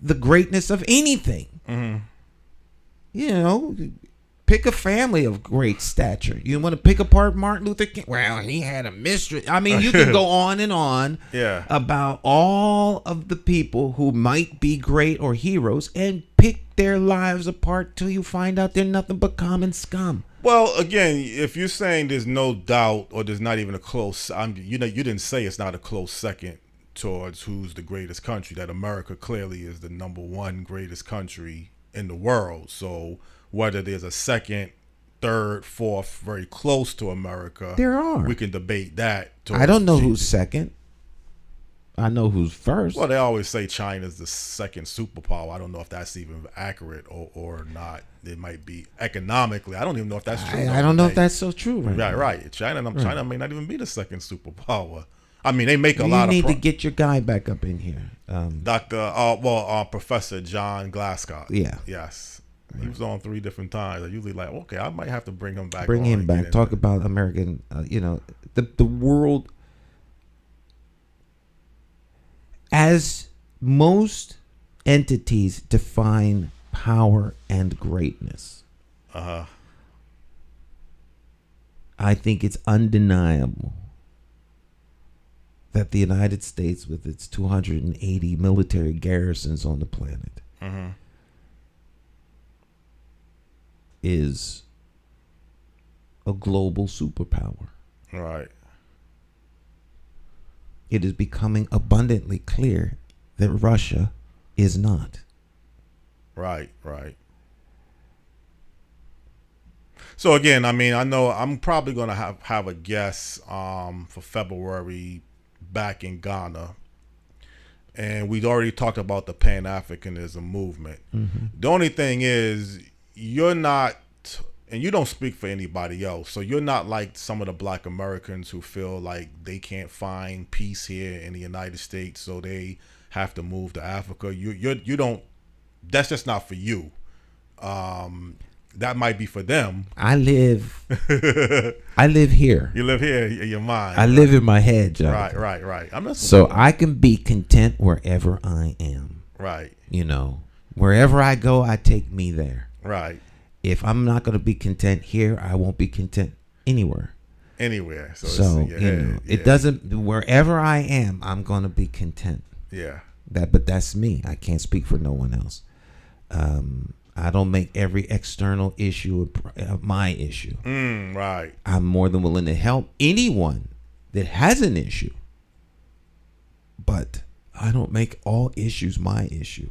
the greatness of anything. Pick a family of great stature. You want to pick apart Martin Luther King? Well, he had a mistress. I mean, you can go on and on about all of the people who might be great or heroes and pick their lives apart till you find out they're nothing but common scum. Well, again, if you're saying there's no doubt or there's not even a close, you didn't say it's not a close second towards who's the greatest country, that America clearly is the number one greatest country in the world. So whether there's a second, third, fourth, very close to America, there are. We can debate that. I don't know who's second. I know who's first. Well, they always say China's the second superpower. I don't know if that's even accurate or not. It might be economically. I don't even know if that's true. I don't know if that's so true. Right. China may not even be the second superpower. I mean, they make a lot of. You need to get your guy back up in here, Professor John Glasgow. Yeah. Yes. He was on 3 different times. I usually like, okay, I might have to bring him back. Bring him back. Talk about American. The world. As most entities define power and greatness, I think it's undeniable that the United States, with its 280 military garrisons on the planet, is a global superpower. Right. It is becoming abundantly clear that Russia is not. Right. So again, I mean, I know I'm probably going to have a guest for February back in Ghana. And we'd already talked about the Pan-Africanism movement. The only thing is, you're not, and you don't speak for anybody else, so you're not like some of the Black Americans who feel like they can't find peace here in the United States, so they have to move to Africa. You don't. That's just not for you. That might be for them. I live here. You live here in your mind. I live in my head, Jonathan. Right. I'm not so I can be content wherever I am. Right. Wherever I go, I take me there. Right. If I'm not going to be content here, I won't be content anywhere. So it doesn't. Wherever I am, I'm going to be content. Yeah. But that's me. I can't speak for no one else. I don't make every external issue my issue. Right. I'm more than willing to help anyone that has an issue, but I don't make all issues my issue.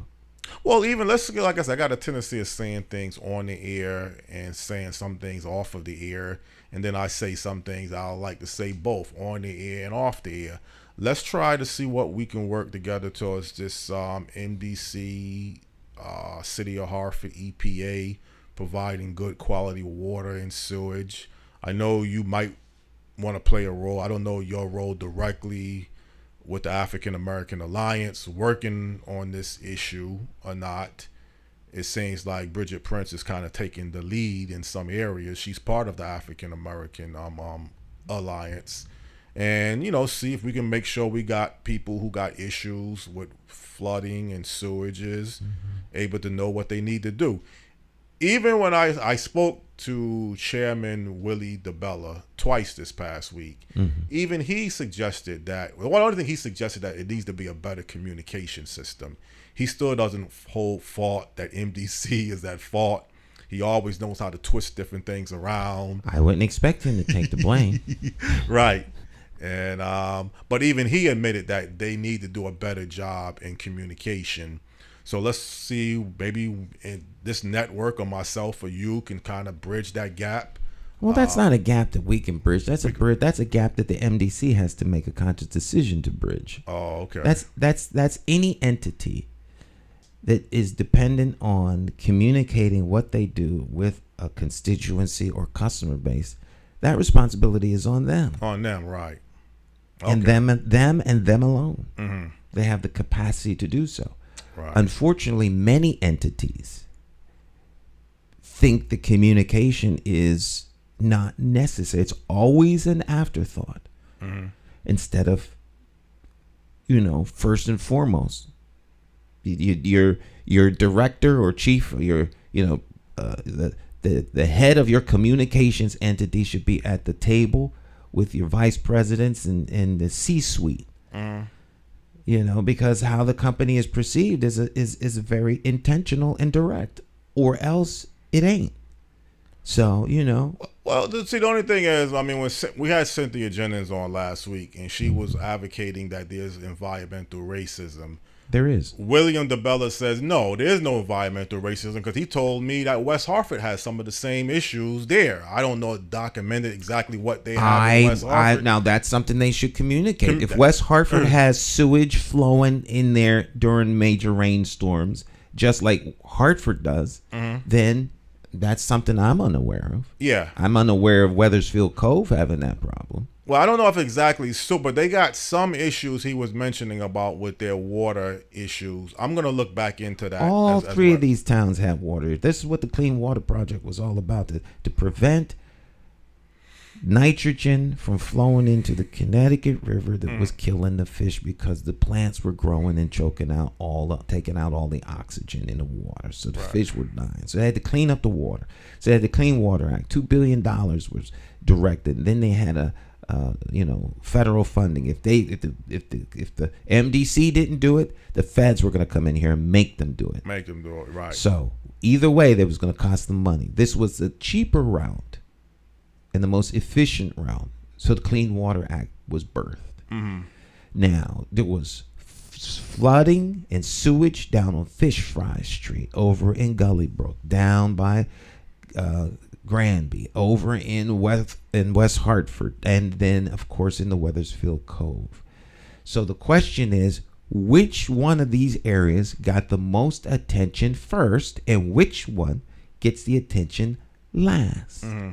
Well, even like I said, I got a tendency of saying things on the air and saying some things off of the air, and then I say some things I like to say both on the air and off the air. Let's try to see what we can work together towards this MDC, City of Hartford, EPA, providing good quality water and sewage. I know you might want to play a role. I don't know your role directly with the African American Alliance working on this issue or not. It seems like Bridget Prince is kind of taking the lead in some areas. She's part of the African American Alliance. And, see if we can make sure we got people who got issues with flooding and sewages able to know what they need to do. Even when I spoke to Chairman Willie DeBella twice this past week, even he suggested that, it needs to be a better communication system. He still doesn't hold fault that MDC is at fault. He always knows how to twist different things around. I wouldn't expect him to take the blame. Right. And but even he admitted that they need to do a better job in communication. So let's see, maybe in this network or myself or you can kind of bridge that gap. Well, that's not a gap that we can bridge. That's a gap that the MDC has to make a conscious decision to bridge. Oh, okay. That's any entity that is dependent on communicating what they do with a constituency or customer base. That responsibility is on them. On them, right. Okay. And them alone. They have the capacity to do so. Right. Unfortunately, many entities think the communication is not necessary. It's always an afterthought instead of, first and foremost. Your director or chief, or the head of your communications entity should be at the table with your vice presidents and the C-suite. Because how the company is perceived is very intentional and direct, or else it ain't. So, Well, see, the only thing is, I mean, when we had Cynthia Jennings on last week, and she was advocating that there's environmental racism. There is. William DeBella says, no, there is no environmental racism, because he told me that West Hartford has some of the same issues there. I don't know documented exactly what they have in West Hartford. Now, that's something they should communicate. If West Hartford has sewage flowing in there during major rainstorms, just like Hartford does, then that's something I'm unaware of. Yeah. I'm unaware of Weathersfield Cove having that problem. Well, I don't know if exactly so, but they got some issues he was mentioning about with their water issues. I'm going to look back into that. All as three well. of these towns have water. This is what the Clean Water Project was all about, to prevent nitrogen from flowing into the Connecticut River that was killing the fish because the plants were growing and taking out all the oxygen in the water. So the fish were dying. So they had to clean up the water. So they had the Clean Water Act. $2 billion was directed. And then they had a federal funding. If the MDC didn't do it, the feds were going to come in here and make them do it. Make them do it, right. So either way, that was going to cost them money. This was the cheaper route and the most efficient route. So the Clean Water Act was birthed. Mm-hmm. Now, there was flooding and sewage down on Fish Fry Street, over in Gully Brook, down by Granby, over in West Hartford, and then, of course, in the Weathersfield Cove. So the question is, which one of these areas got the most attention first, and which one gets the attention last? Mm-hmm.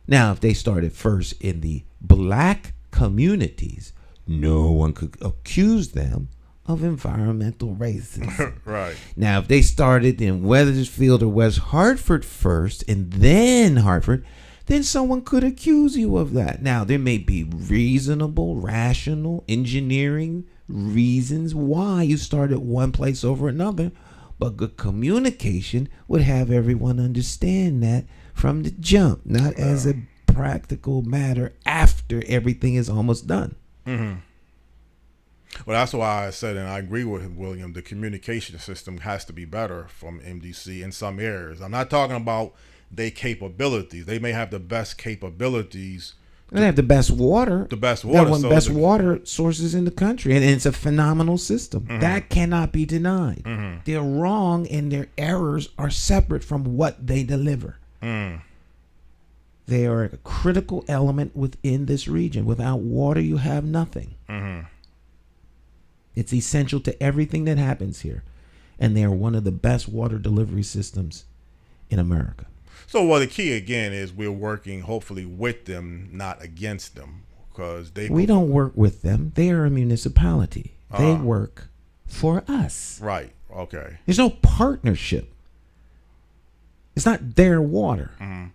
Now, if they started first in the black communities, no one could accuse them of environmental racism. Right. Now, if they started in Weathersfield or West Hartford first and then Hartford, then someone could accuse you of that. Now, there may be reasonable, rational, engineering reasons why you started one place over another, but good communication would have everyone understand that from the jump, not as a practical matter after everything is almost done. Mm-hmm. Well, that's why I said, and I agree with him, William, the communication system has to be better from MDC in some areas. I'm not talking about their capabilities. They may have the best capabilities. They have the best water. The best They're water. one of the best water sources in the country, and it's a phenomenal system. Mm-hmm. That cannot be denied. Mm-hmm. They're wrong, and their errors are separate from what they deliver. Mm. They are a critical element within this region. Without water, you have nothing. Mm-hmm. It's essential to everything that happens here, and they are one of the best water delivery systems in America. So, well, the key again is we're working hopefully with them, not against them, because we don't work with them. They are a municipality. They work for us. Right. Okay. There's no partnership. It's not their water. Mm-hmm.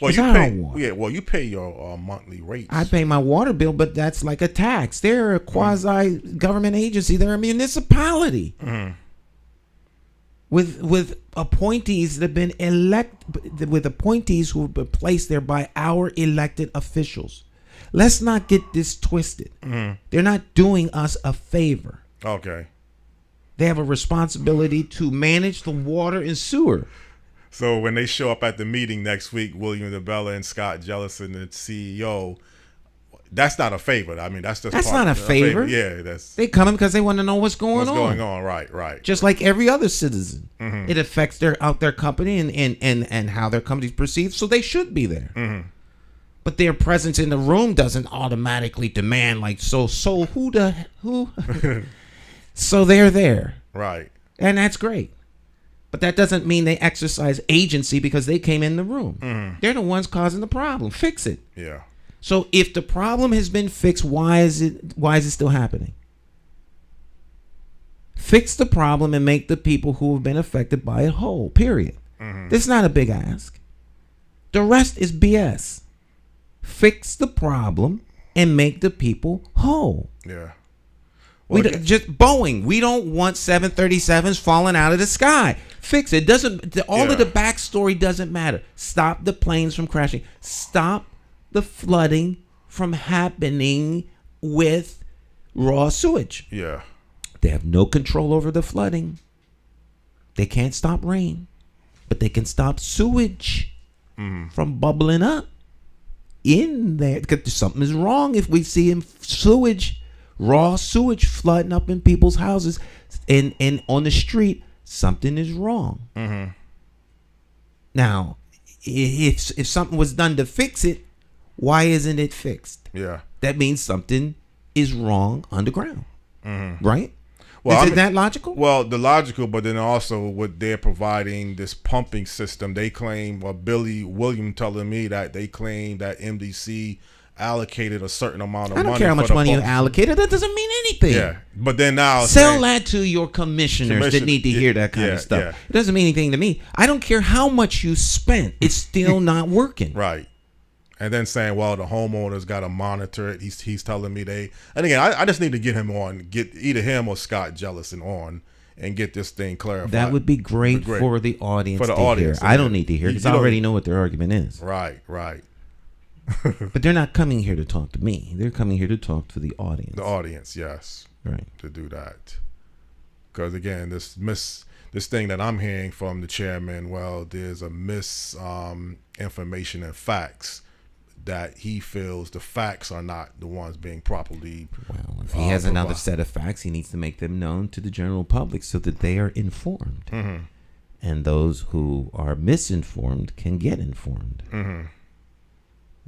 Well, it's you our pay. water. Yeah. Well, you pay your monthly rates. I pay my water bill, but that's like a tax. They're a quasi-government agency. They're a municipality. Mm-hmm. With appointees that have been elected, with appointees who have been placed there by our elected officials. Let's not get this twisted. Mm-hmm. They're not doing us a favor. Okay. They have a responsibility to manage the water and sewer. So when they show up at the meeting next week, William DeBella and Scott Jellison, the CEO, that's not a favor. I mean, that's not a favor. Yeah, that's they come in because they want to know what's going on. Right. Just like every other citizen, mm-hmm. it affects their company and how their company's perceived. So they should be there. Mm-hmm. But their presence in the room doesn't automatically demand so who. So they're there, right, and that's great. But that doesn't mean they exercise agency because they came in the room. Mm-hmm. They're the ones causing the problem. Fix it. Yeah. So if the problem has been fixed, why is it still happening? Fix the problem and make the people who have been affected by it whole, period. Mm-hmm. This is not a big ask. The rest is BS. Fix the problem and make the people whole. Yeah. Well, just Boeing. We don't want 737s falling out of the sky. Fix it. All of the backstory doesn't matter. Stop the planes from crashing. Stop the flooding from happening with raw sewage. Yeah. They have no control over the flooding. They can't stop rain, but they can stop sewage from bubbling up in there. Because something is wrong if we see raw sewage flooding up in people's houses and on the street. Something is wrong. Mm-hmm. Now, if something was done to fix it, why isn't it fixed? Yeah. That means something is wrong underground. Mm-hmm. Right? Well, Isn't that logical? Well, the logical, but then also what they're providing, this pumping system, they claim, William telling me that they claim that MDC allocated a certain amount of money. I don't care how much money you allocated. That doesn't mean anything. Yeah, but then now sell that to your commissioners that need to hear that kind of stuff. It doesn't mean anything to me. I don't care how much you spent. It's still not working. Right. And then saying, well, the homeowner's got to monitor it. He's telling me and again, I just need to get him on, get either him or Scott Jellison on and get this thing clarified. That would be great for the audience to hear. I don't need to hear because I already know what their argument is. Right. But they're not coming here to talk to me. They're coming here to talk to the audience. The audience, yes. Right. To do that. Because again, this thing that I'm hearing from the chairman, well, there's a misinformation and facts that he feels the facts are not the ones being properly. Well, if he has another set of facts, he needs to make them known to the general public so that they are informed. Mm-hmm. And those who are misinformed can get informed. Mm-hmm.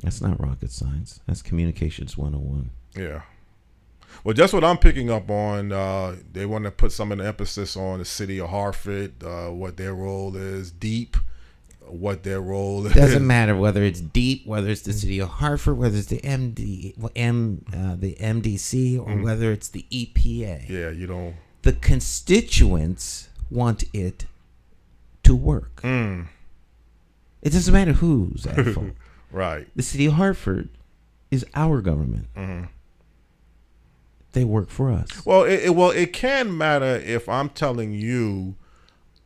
That's not rocket science. That's communications 101. Yeah. Well, just what I'm picking up on, they want to put some of the emphasis on the city of Hartford, what their role is, deep, what their role is. Doesn't matter whether it's deep, whether it's the city of Hartford, whether it's the MDC, or whether it's the EPA. Yeah, you don't. The constituents want it to work. It doesn't matter who's at fault. Right. The city of Hartford is our government. Mm-hmm. They work for us. Well, it can matter if I'm telling you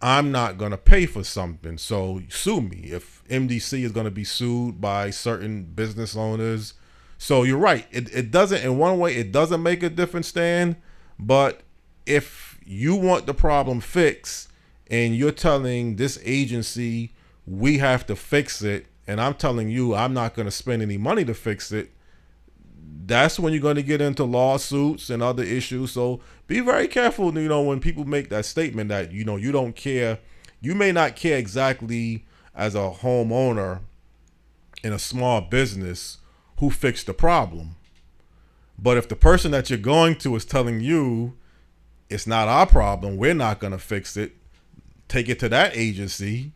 I'm not going to pay for something, so sue me. If MDC is going to be sued by certain business owners. So you're right. It doesn't, in one way, it doesn't make a difference, Stan. But if you want the problem fixed and you're telling this agency we have to fix it, and I'm telling you I'm not going to spend any money to fix it, that's when you're going to get into lawsuits and other issues. So be very careful, when people make that statement that, you don't care. You may not care exactly as a homeowner in a small business who fixed the problem. But if the person that you're going to is telling you it's not our problem, we're not going to fix it, take it to that agency.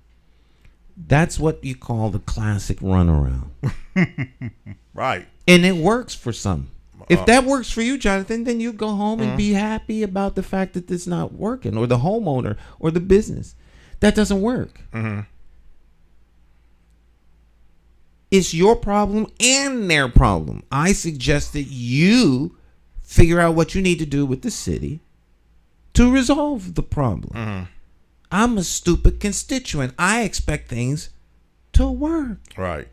That's what you call the classic runaround. Right. And it works for some. If that works for you, Jonathan, then you go home and be happy about the fact that it's not working, or the homeowner or the business. That doesn't work. Mm-hmm. It's your problem and their problem. I suggest that you figure out what you need to do with the city to resolve the problem. Mm-hmm. I'm a stupid constituent. I expect things to work. Right.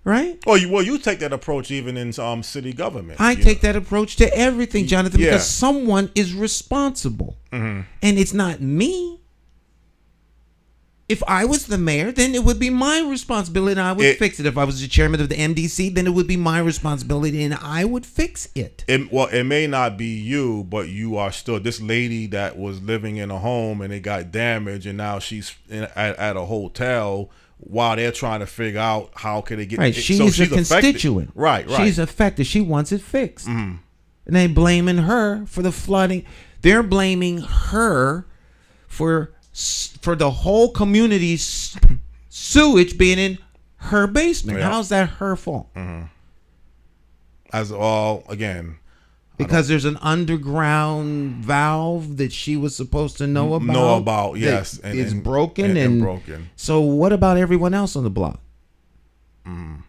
Right? Well, you take that approach even in city government. I take that approach to everything, Jonathan, Yeah. because someone is responsible. Mm-hmm. And it's not me. If I was the mayor, then it would be my responsibility and I would fix it. If I was the chairman of the MDC, then it would be my responsibility and I would fix it. It may not be you, but you are still this lady that was living in a home and it got damaged, and now she's at a hotel while they're trying to figure out how can they get right. it. She's So a constituent. Affected. Right. She's affected. She wants it fixed. Mm-hmm. And they blaming her for the flooding. They're blaming her for the whole community's sewage being in her basement. Yeah. How's that her fault? Mm-hmm. As all again, because there's an underground valve that she was supposed to know about. Yes, and it's broken and broken. So what about everyone else on the block? Mm.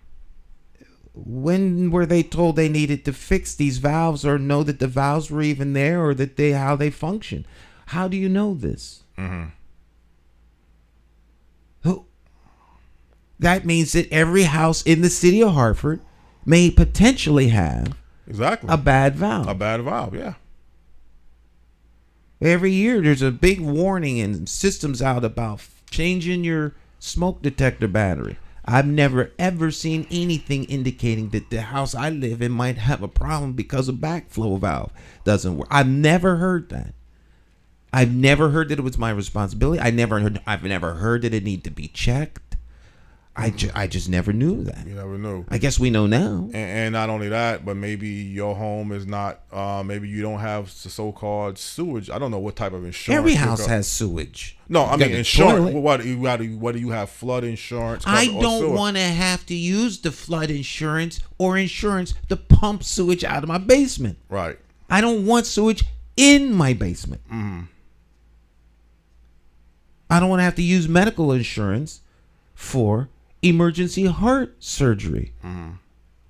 When were they told they needed to fix these valves, or know that the valves were even there, or that how they function? How do you know this? Mm-hmm. That means that every house in the city of Hartford may potentially have a bad valve. A bad valve, yeah. Every year there's a big warning and systems out about changing your smoke detector battery. I've never ever seen anything indicating that the house I live in might have a problem because a backflow valve doesn't work. I've never heard that. I've never heard that it was my responsibility. I've never heard that it needed to be checked. I just never knew that. You never knew. I guess we know now. And not only that, but maybe your home is not. Maybe you don't have the so-called sewage. I don't know what type of insurance. Every house has sewage. No, I You mean got the insurance. toilet. What do you have? Flood insurance? I or don't sewer? want to have to use the flood insurance or insurance to pump sewage out of my basement. Right. I don't want sewage in my basement. I don't want to have to use medical insurance for emergency heart surgery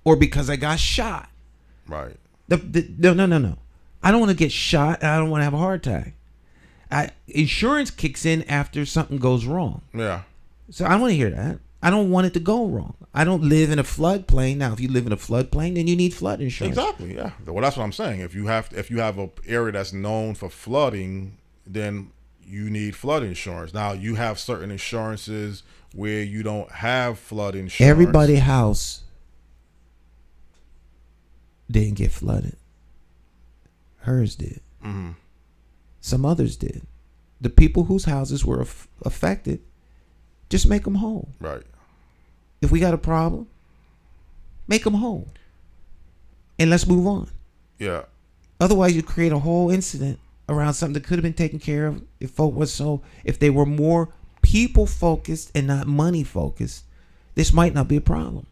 or because I got shot. Right. No. I don't want to get shot and I don't want to have a heart attack. Insurance kicks in after something goes wrong. Yeah. So I don't want to hear that. I don't want it to go wrong. I don't live in a floodplain. Now, if you live in a floodplain, then you need flood insurance. Exactly. Yeah. Well, that's what I'm saying. If you have an area that's known for flooding, then you need flood insurance. Now, you have certain insurances where you don't have flood insurance. Everybody's house didn't get flooded. Hers did. Some others did. The people whose houses were affected, just make them whole. Right. If we got a problem, make them whole. And let's move on. Yeah. Otherwise, you create a whole incident around something that could have been taken care of if they were more people focused and not money focused. This might not be a problem.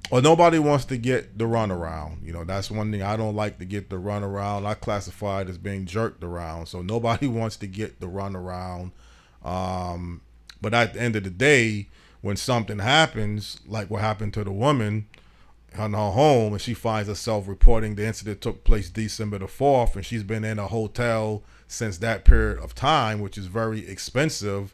Well, nobody wants to get the runaround. You know, that's one thing I don't like, to get the runaround. I classify it as being jerked around. So nobody wants to get the runaround. But at the end of the day, when something happens, like what happened to the woman in her home, and she finds herself reporting the incident took place December the 4th, and she's been in a hotel since that period of time, which is very expensive,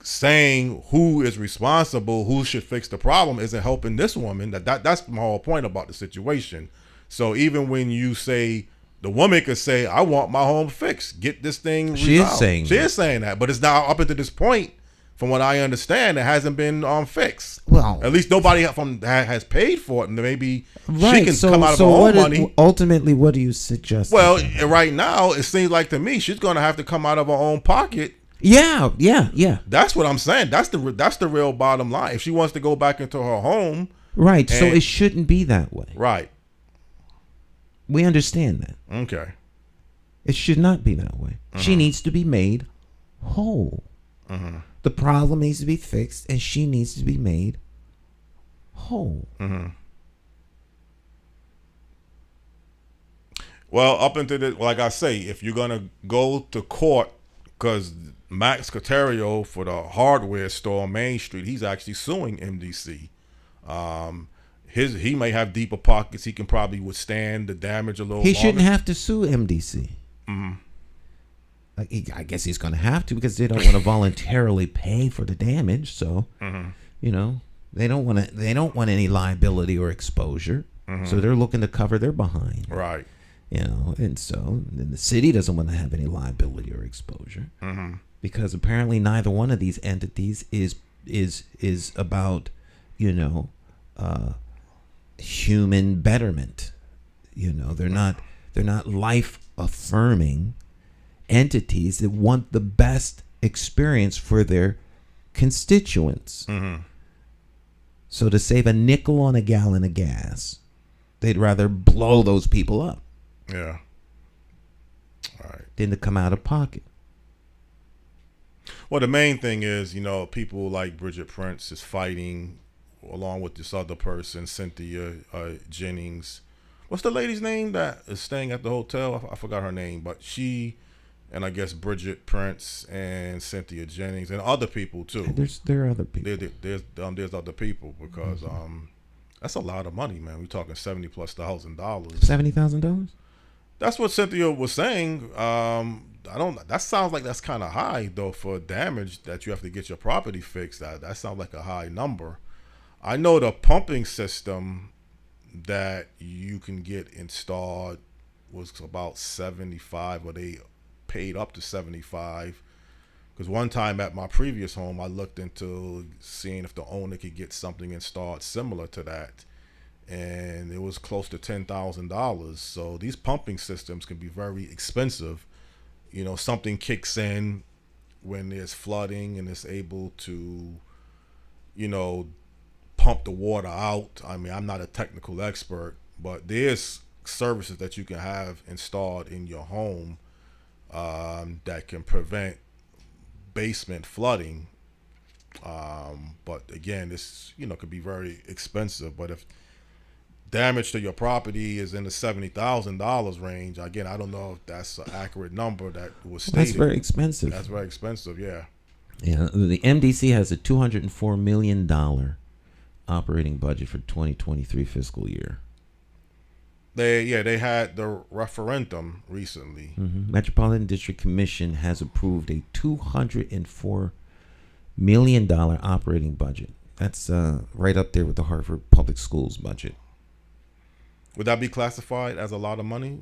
saying who is responsible, who should fix the problem, isn't helping this woman. That's my whole point about the situation. So even when you say, the woman could say, I want my home fixed, get this thing resolved. She is saying that, but it's now up until this point, from what I understand, it hasn't been fixed. Well, at least nobody has paid for it, and maybe right. she can come out of her own money. Ultimately, what do you suggest? Well, right now, it seems like to me she's going to have to come out of her own pocket. Yeah. That's what I'm saying. That's the real bottom line. If she wants to go back into her home, right. So it shouldn't be that way. Right. We understand that. Okay. It should not be that way. She needs to be made whole. The problem needs to be fixed, and she needs to be made whole. Well, up into the, like I say, if you're gonna go to court, because Max Catario for the hardware store on Main Street, he's actually suing MDC. He may have deeper pockets. He can probably withstand the damage a little. He longer. shouldn't have to sue MDC. I guess he's going to have to, because they don't want to voluntarily pay for the damage. So, you know, they don't want any liability or exposure. So they're looking to cover their behind. Right. You know, and so then the city doesn't want to have any liability or exposure, because apparently neither one of these entities is about, you know, human betterment. You know, they're not life affirming entities that want the best experience for their constituents. So to save a nickel on a gallon of gas, they'd rather blow those people up. Yeah. All right. Than to come out of pocket. Well, the main thing is, you know, people like Bridget Prince is fighting along with this other person, Cynthia Jennings. What's the lady's name that is staying at the hotel? I forgot her name, but she, and I guess Bridget Prince and Cynthia Jennings and other people too. There are other people. There's other people, because that's a lot of money, man. We're talking $70,000+. $70,000. That's what Cynthia was saying. That sounds like that's kind of high though for damage that you have to get your property fixed. That sounds like a high number. I know the pumping system that you can get installed was about 75, or they paid up to 75. Because one time at my previous home, I looked into seeing if the owner could get something installed similar to that, and it was close to $10,000. So these pumping systems can be very expensive. You know, something kicks in when there's flooding and it's able to, pump the water out. I mean, I'm not a technical expert, but there's services that you can have installed in your home that can prevent basement flooding. But again, this could be very expensive. But if damage to your property is in the $70,000 range, again, I don't know if that's an accurate number that was stated. That's very expensive. That's very expensive. Yeah. Yeah. The MDC has a $204 million operating budget for 2023 fiscal year. They had the referendum recently. Mm-hmm. Metropolitan District Commission has approved a $204 million operating budget. That's right up there with the Hartford Public Schools budget. Would that be classified as a lot of money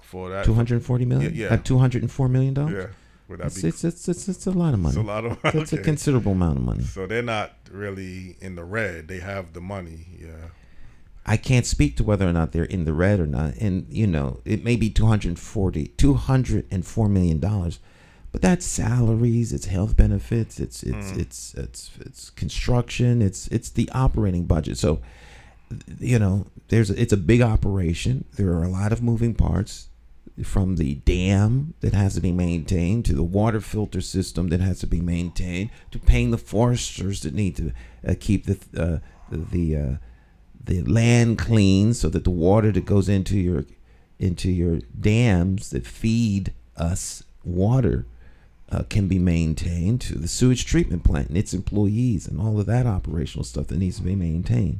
for that? 240 million? Yeah. At $204 million? Yeah. Would that be? It's a lot of money. It's a lot of money. It's a considerable amount of money. So they're not really in the red. They have the money. Yeah. I can't speak to whether or not they're in the red or not. And, it may be $204 million. But that's salaries, it's health benefits, it's construction, it's the operating budget. So, it's a big operation. There are a lot of moving parts, from the dam that has to be maintained to the water filter system that has to be maintained to paying the foresters that need to keep the land clean so that the water that goes into your dams that feed us water can be maintained, to the sewage treatment plant and its employees and all of that operational stuff that needs to be maintained.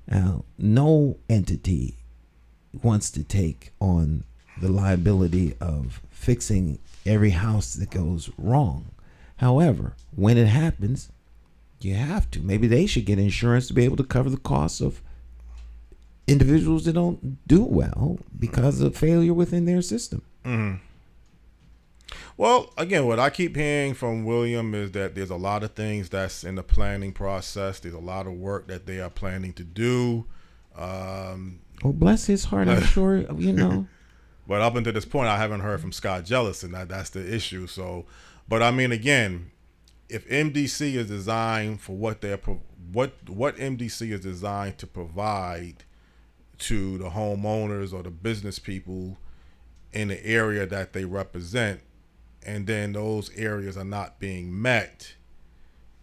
Now, no entity wants to take on the liability of fixing every house that goes wrong. However, when it happens, you have to. Maybe they should get insurance to be able to cover the costs of individuals that don't do well because of failure within their system. Mm-hmm. Well, again, what I keep hearing from William is that there's a lot of things that's in the planning process. There's a lot of work that they are planning to do. Well, bless his heart, I'm sure, But up until this point, I haven't heard from Scott Jellison. That's the issue. So, but I mean, again, if MDC is designed for what MDC is designed to provide to the homeowners or the business people in the area that they represent, and then those areas are not being met,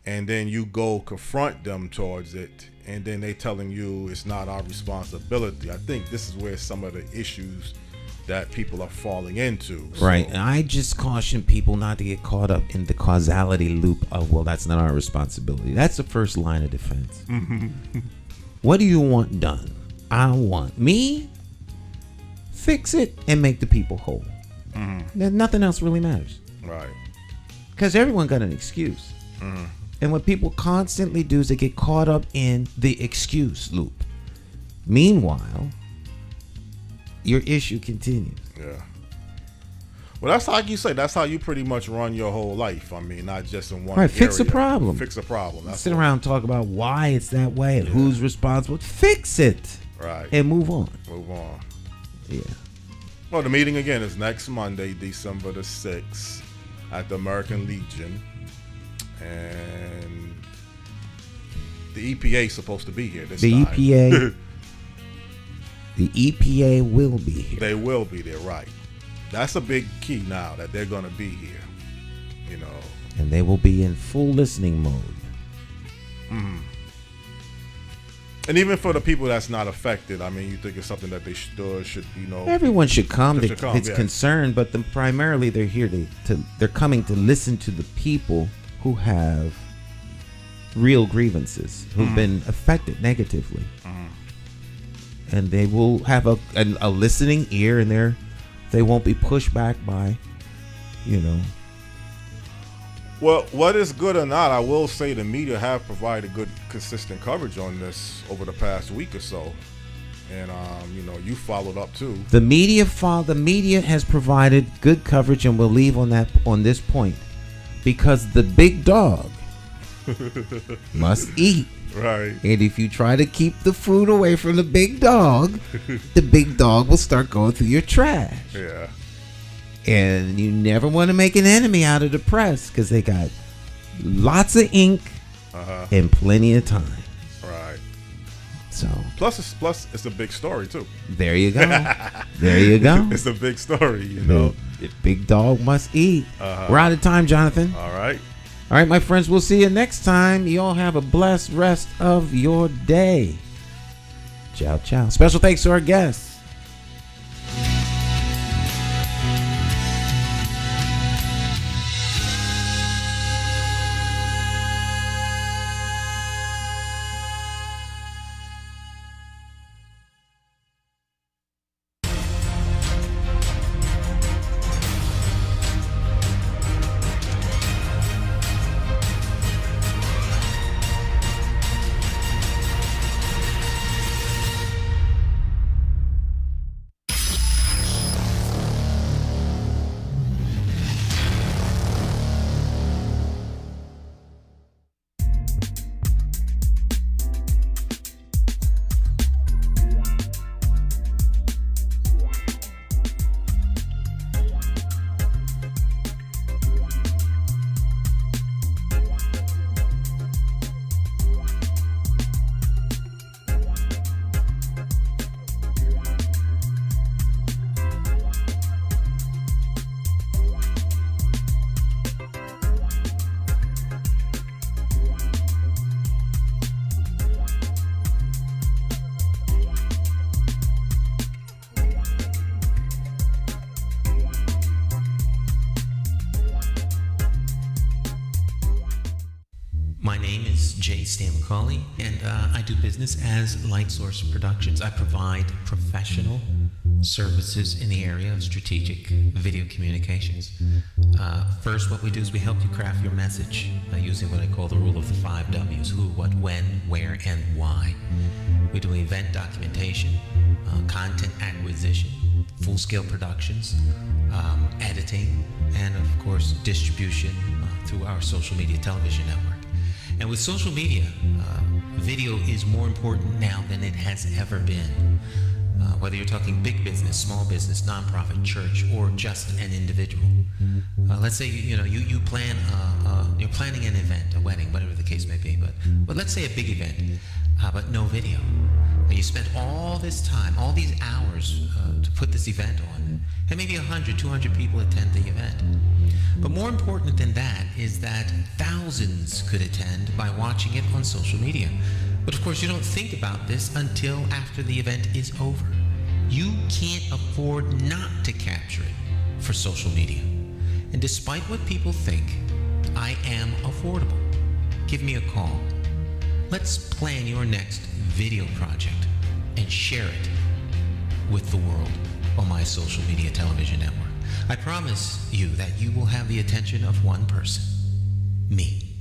and then you go confront them towards it, and then they telling you it's not our responsibility. I think this is where some of the issues that people are falling into. So. Right. And I just caution people not to get caught up in the causality loop of, well, that's not our responsibility. That's the first line of defense. What do you want done? I want me fix it and make the people whole. Then nothing else really matters. Right. Because everyone got an excuse. And what people constantly do is they get caught up in the excuse loop. Meanwhile, your issue continues. Yeah. Well, that's like you say. That's how you pretty much run your whole life. I mean, not just in one area. Fix a problem. Fix a problem. That's Sit around and talk about why it's that way and who's responsible. Fix it. Right. And move on. Move on. Yeah. Well, the meeting again is next Monday, December the 6th at the American Legion. And the EPA is supposed to be here this time. The EPA will be here. They will be there, right. That's a big key now, that they're going to be here, And they will be in full listening mode. And even for the people that's not affected, I mean, you think it's something that they should Everyone should come. It's yeah. concerned, but primarily they're here they're coming to listen to the people who have real grievances, who've been affected negatively. And they will have a listening ear, and they won't be pushed back by, Well, what is good or not, I will say the media have provided good, consistent coverage on this over the past week or so. And, you followed up too. The media has provided good coverage, and we'll leave on this point, because the big dog must eat. Right. And if you try to keep the food away from the big dog will start going through your trash. Yeah. And you never want to make an enemy out of the press because they got lots of ink and plenty of time. Right. So plus it's a big story too. There you go. There you go. It's a big story, you know. The big dog must eat. We're out of time, Jonathan. All right. All right, my friends. We'll see you next time. You all have a blessed rest of your day. Ciao, ciao. Special thanks to our guests. My name is McCauley, and I do business as Lightsource Productions. I provide professional services in the area of strategic video communications. First, what we do is we help you craft your message using what I call the rule of the 5 W's: who, what, when, where, and why. We do event documentation, content acquisition, full-scale productions, editing, and of course distribution through our social media television network. And with social media, video is more important now than it has ever been. Whether you're talking big business, small business, nonprofit, church, or just an individual. Let's say you plan you're planning an event, a wedding, whatever the case may be. But let's say a big event, but no video. And you spent all this time, all these hours to put this event on, and maybe 100, 200 people attend the event. But more important than that is that thousands could attend by watching it on social media. But of course, you don't think about this until after the event is over. You can't afford not to capture it for social media. And despite what people think, I am affordable. Give me a call. Let's plan your next video project and share it with the world on my social media television network. I promise you that you will have the attention of one person, me.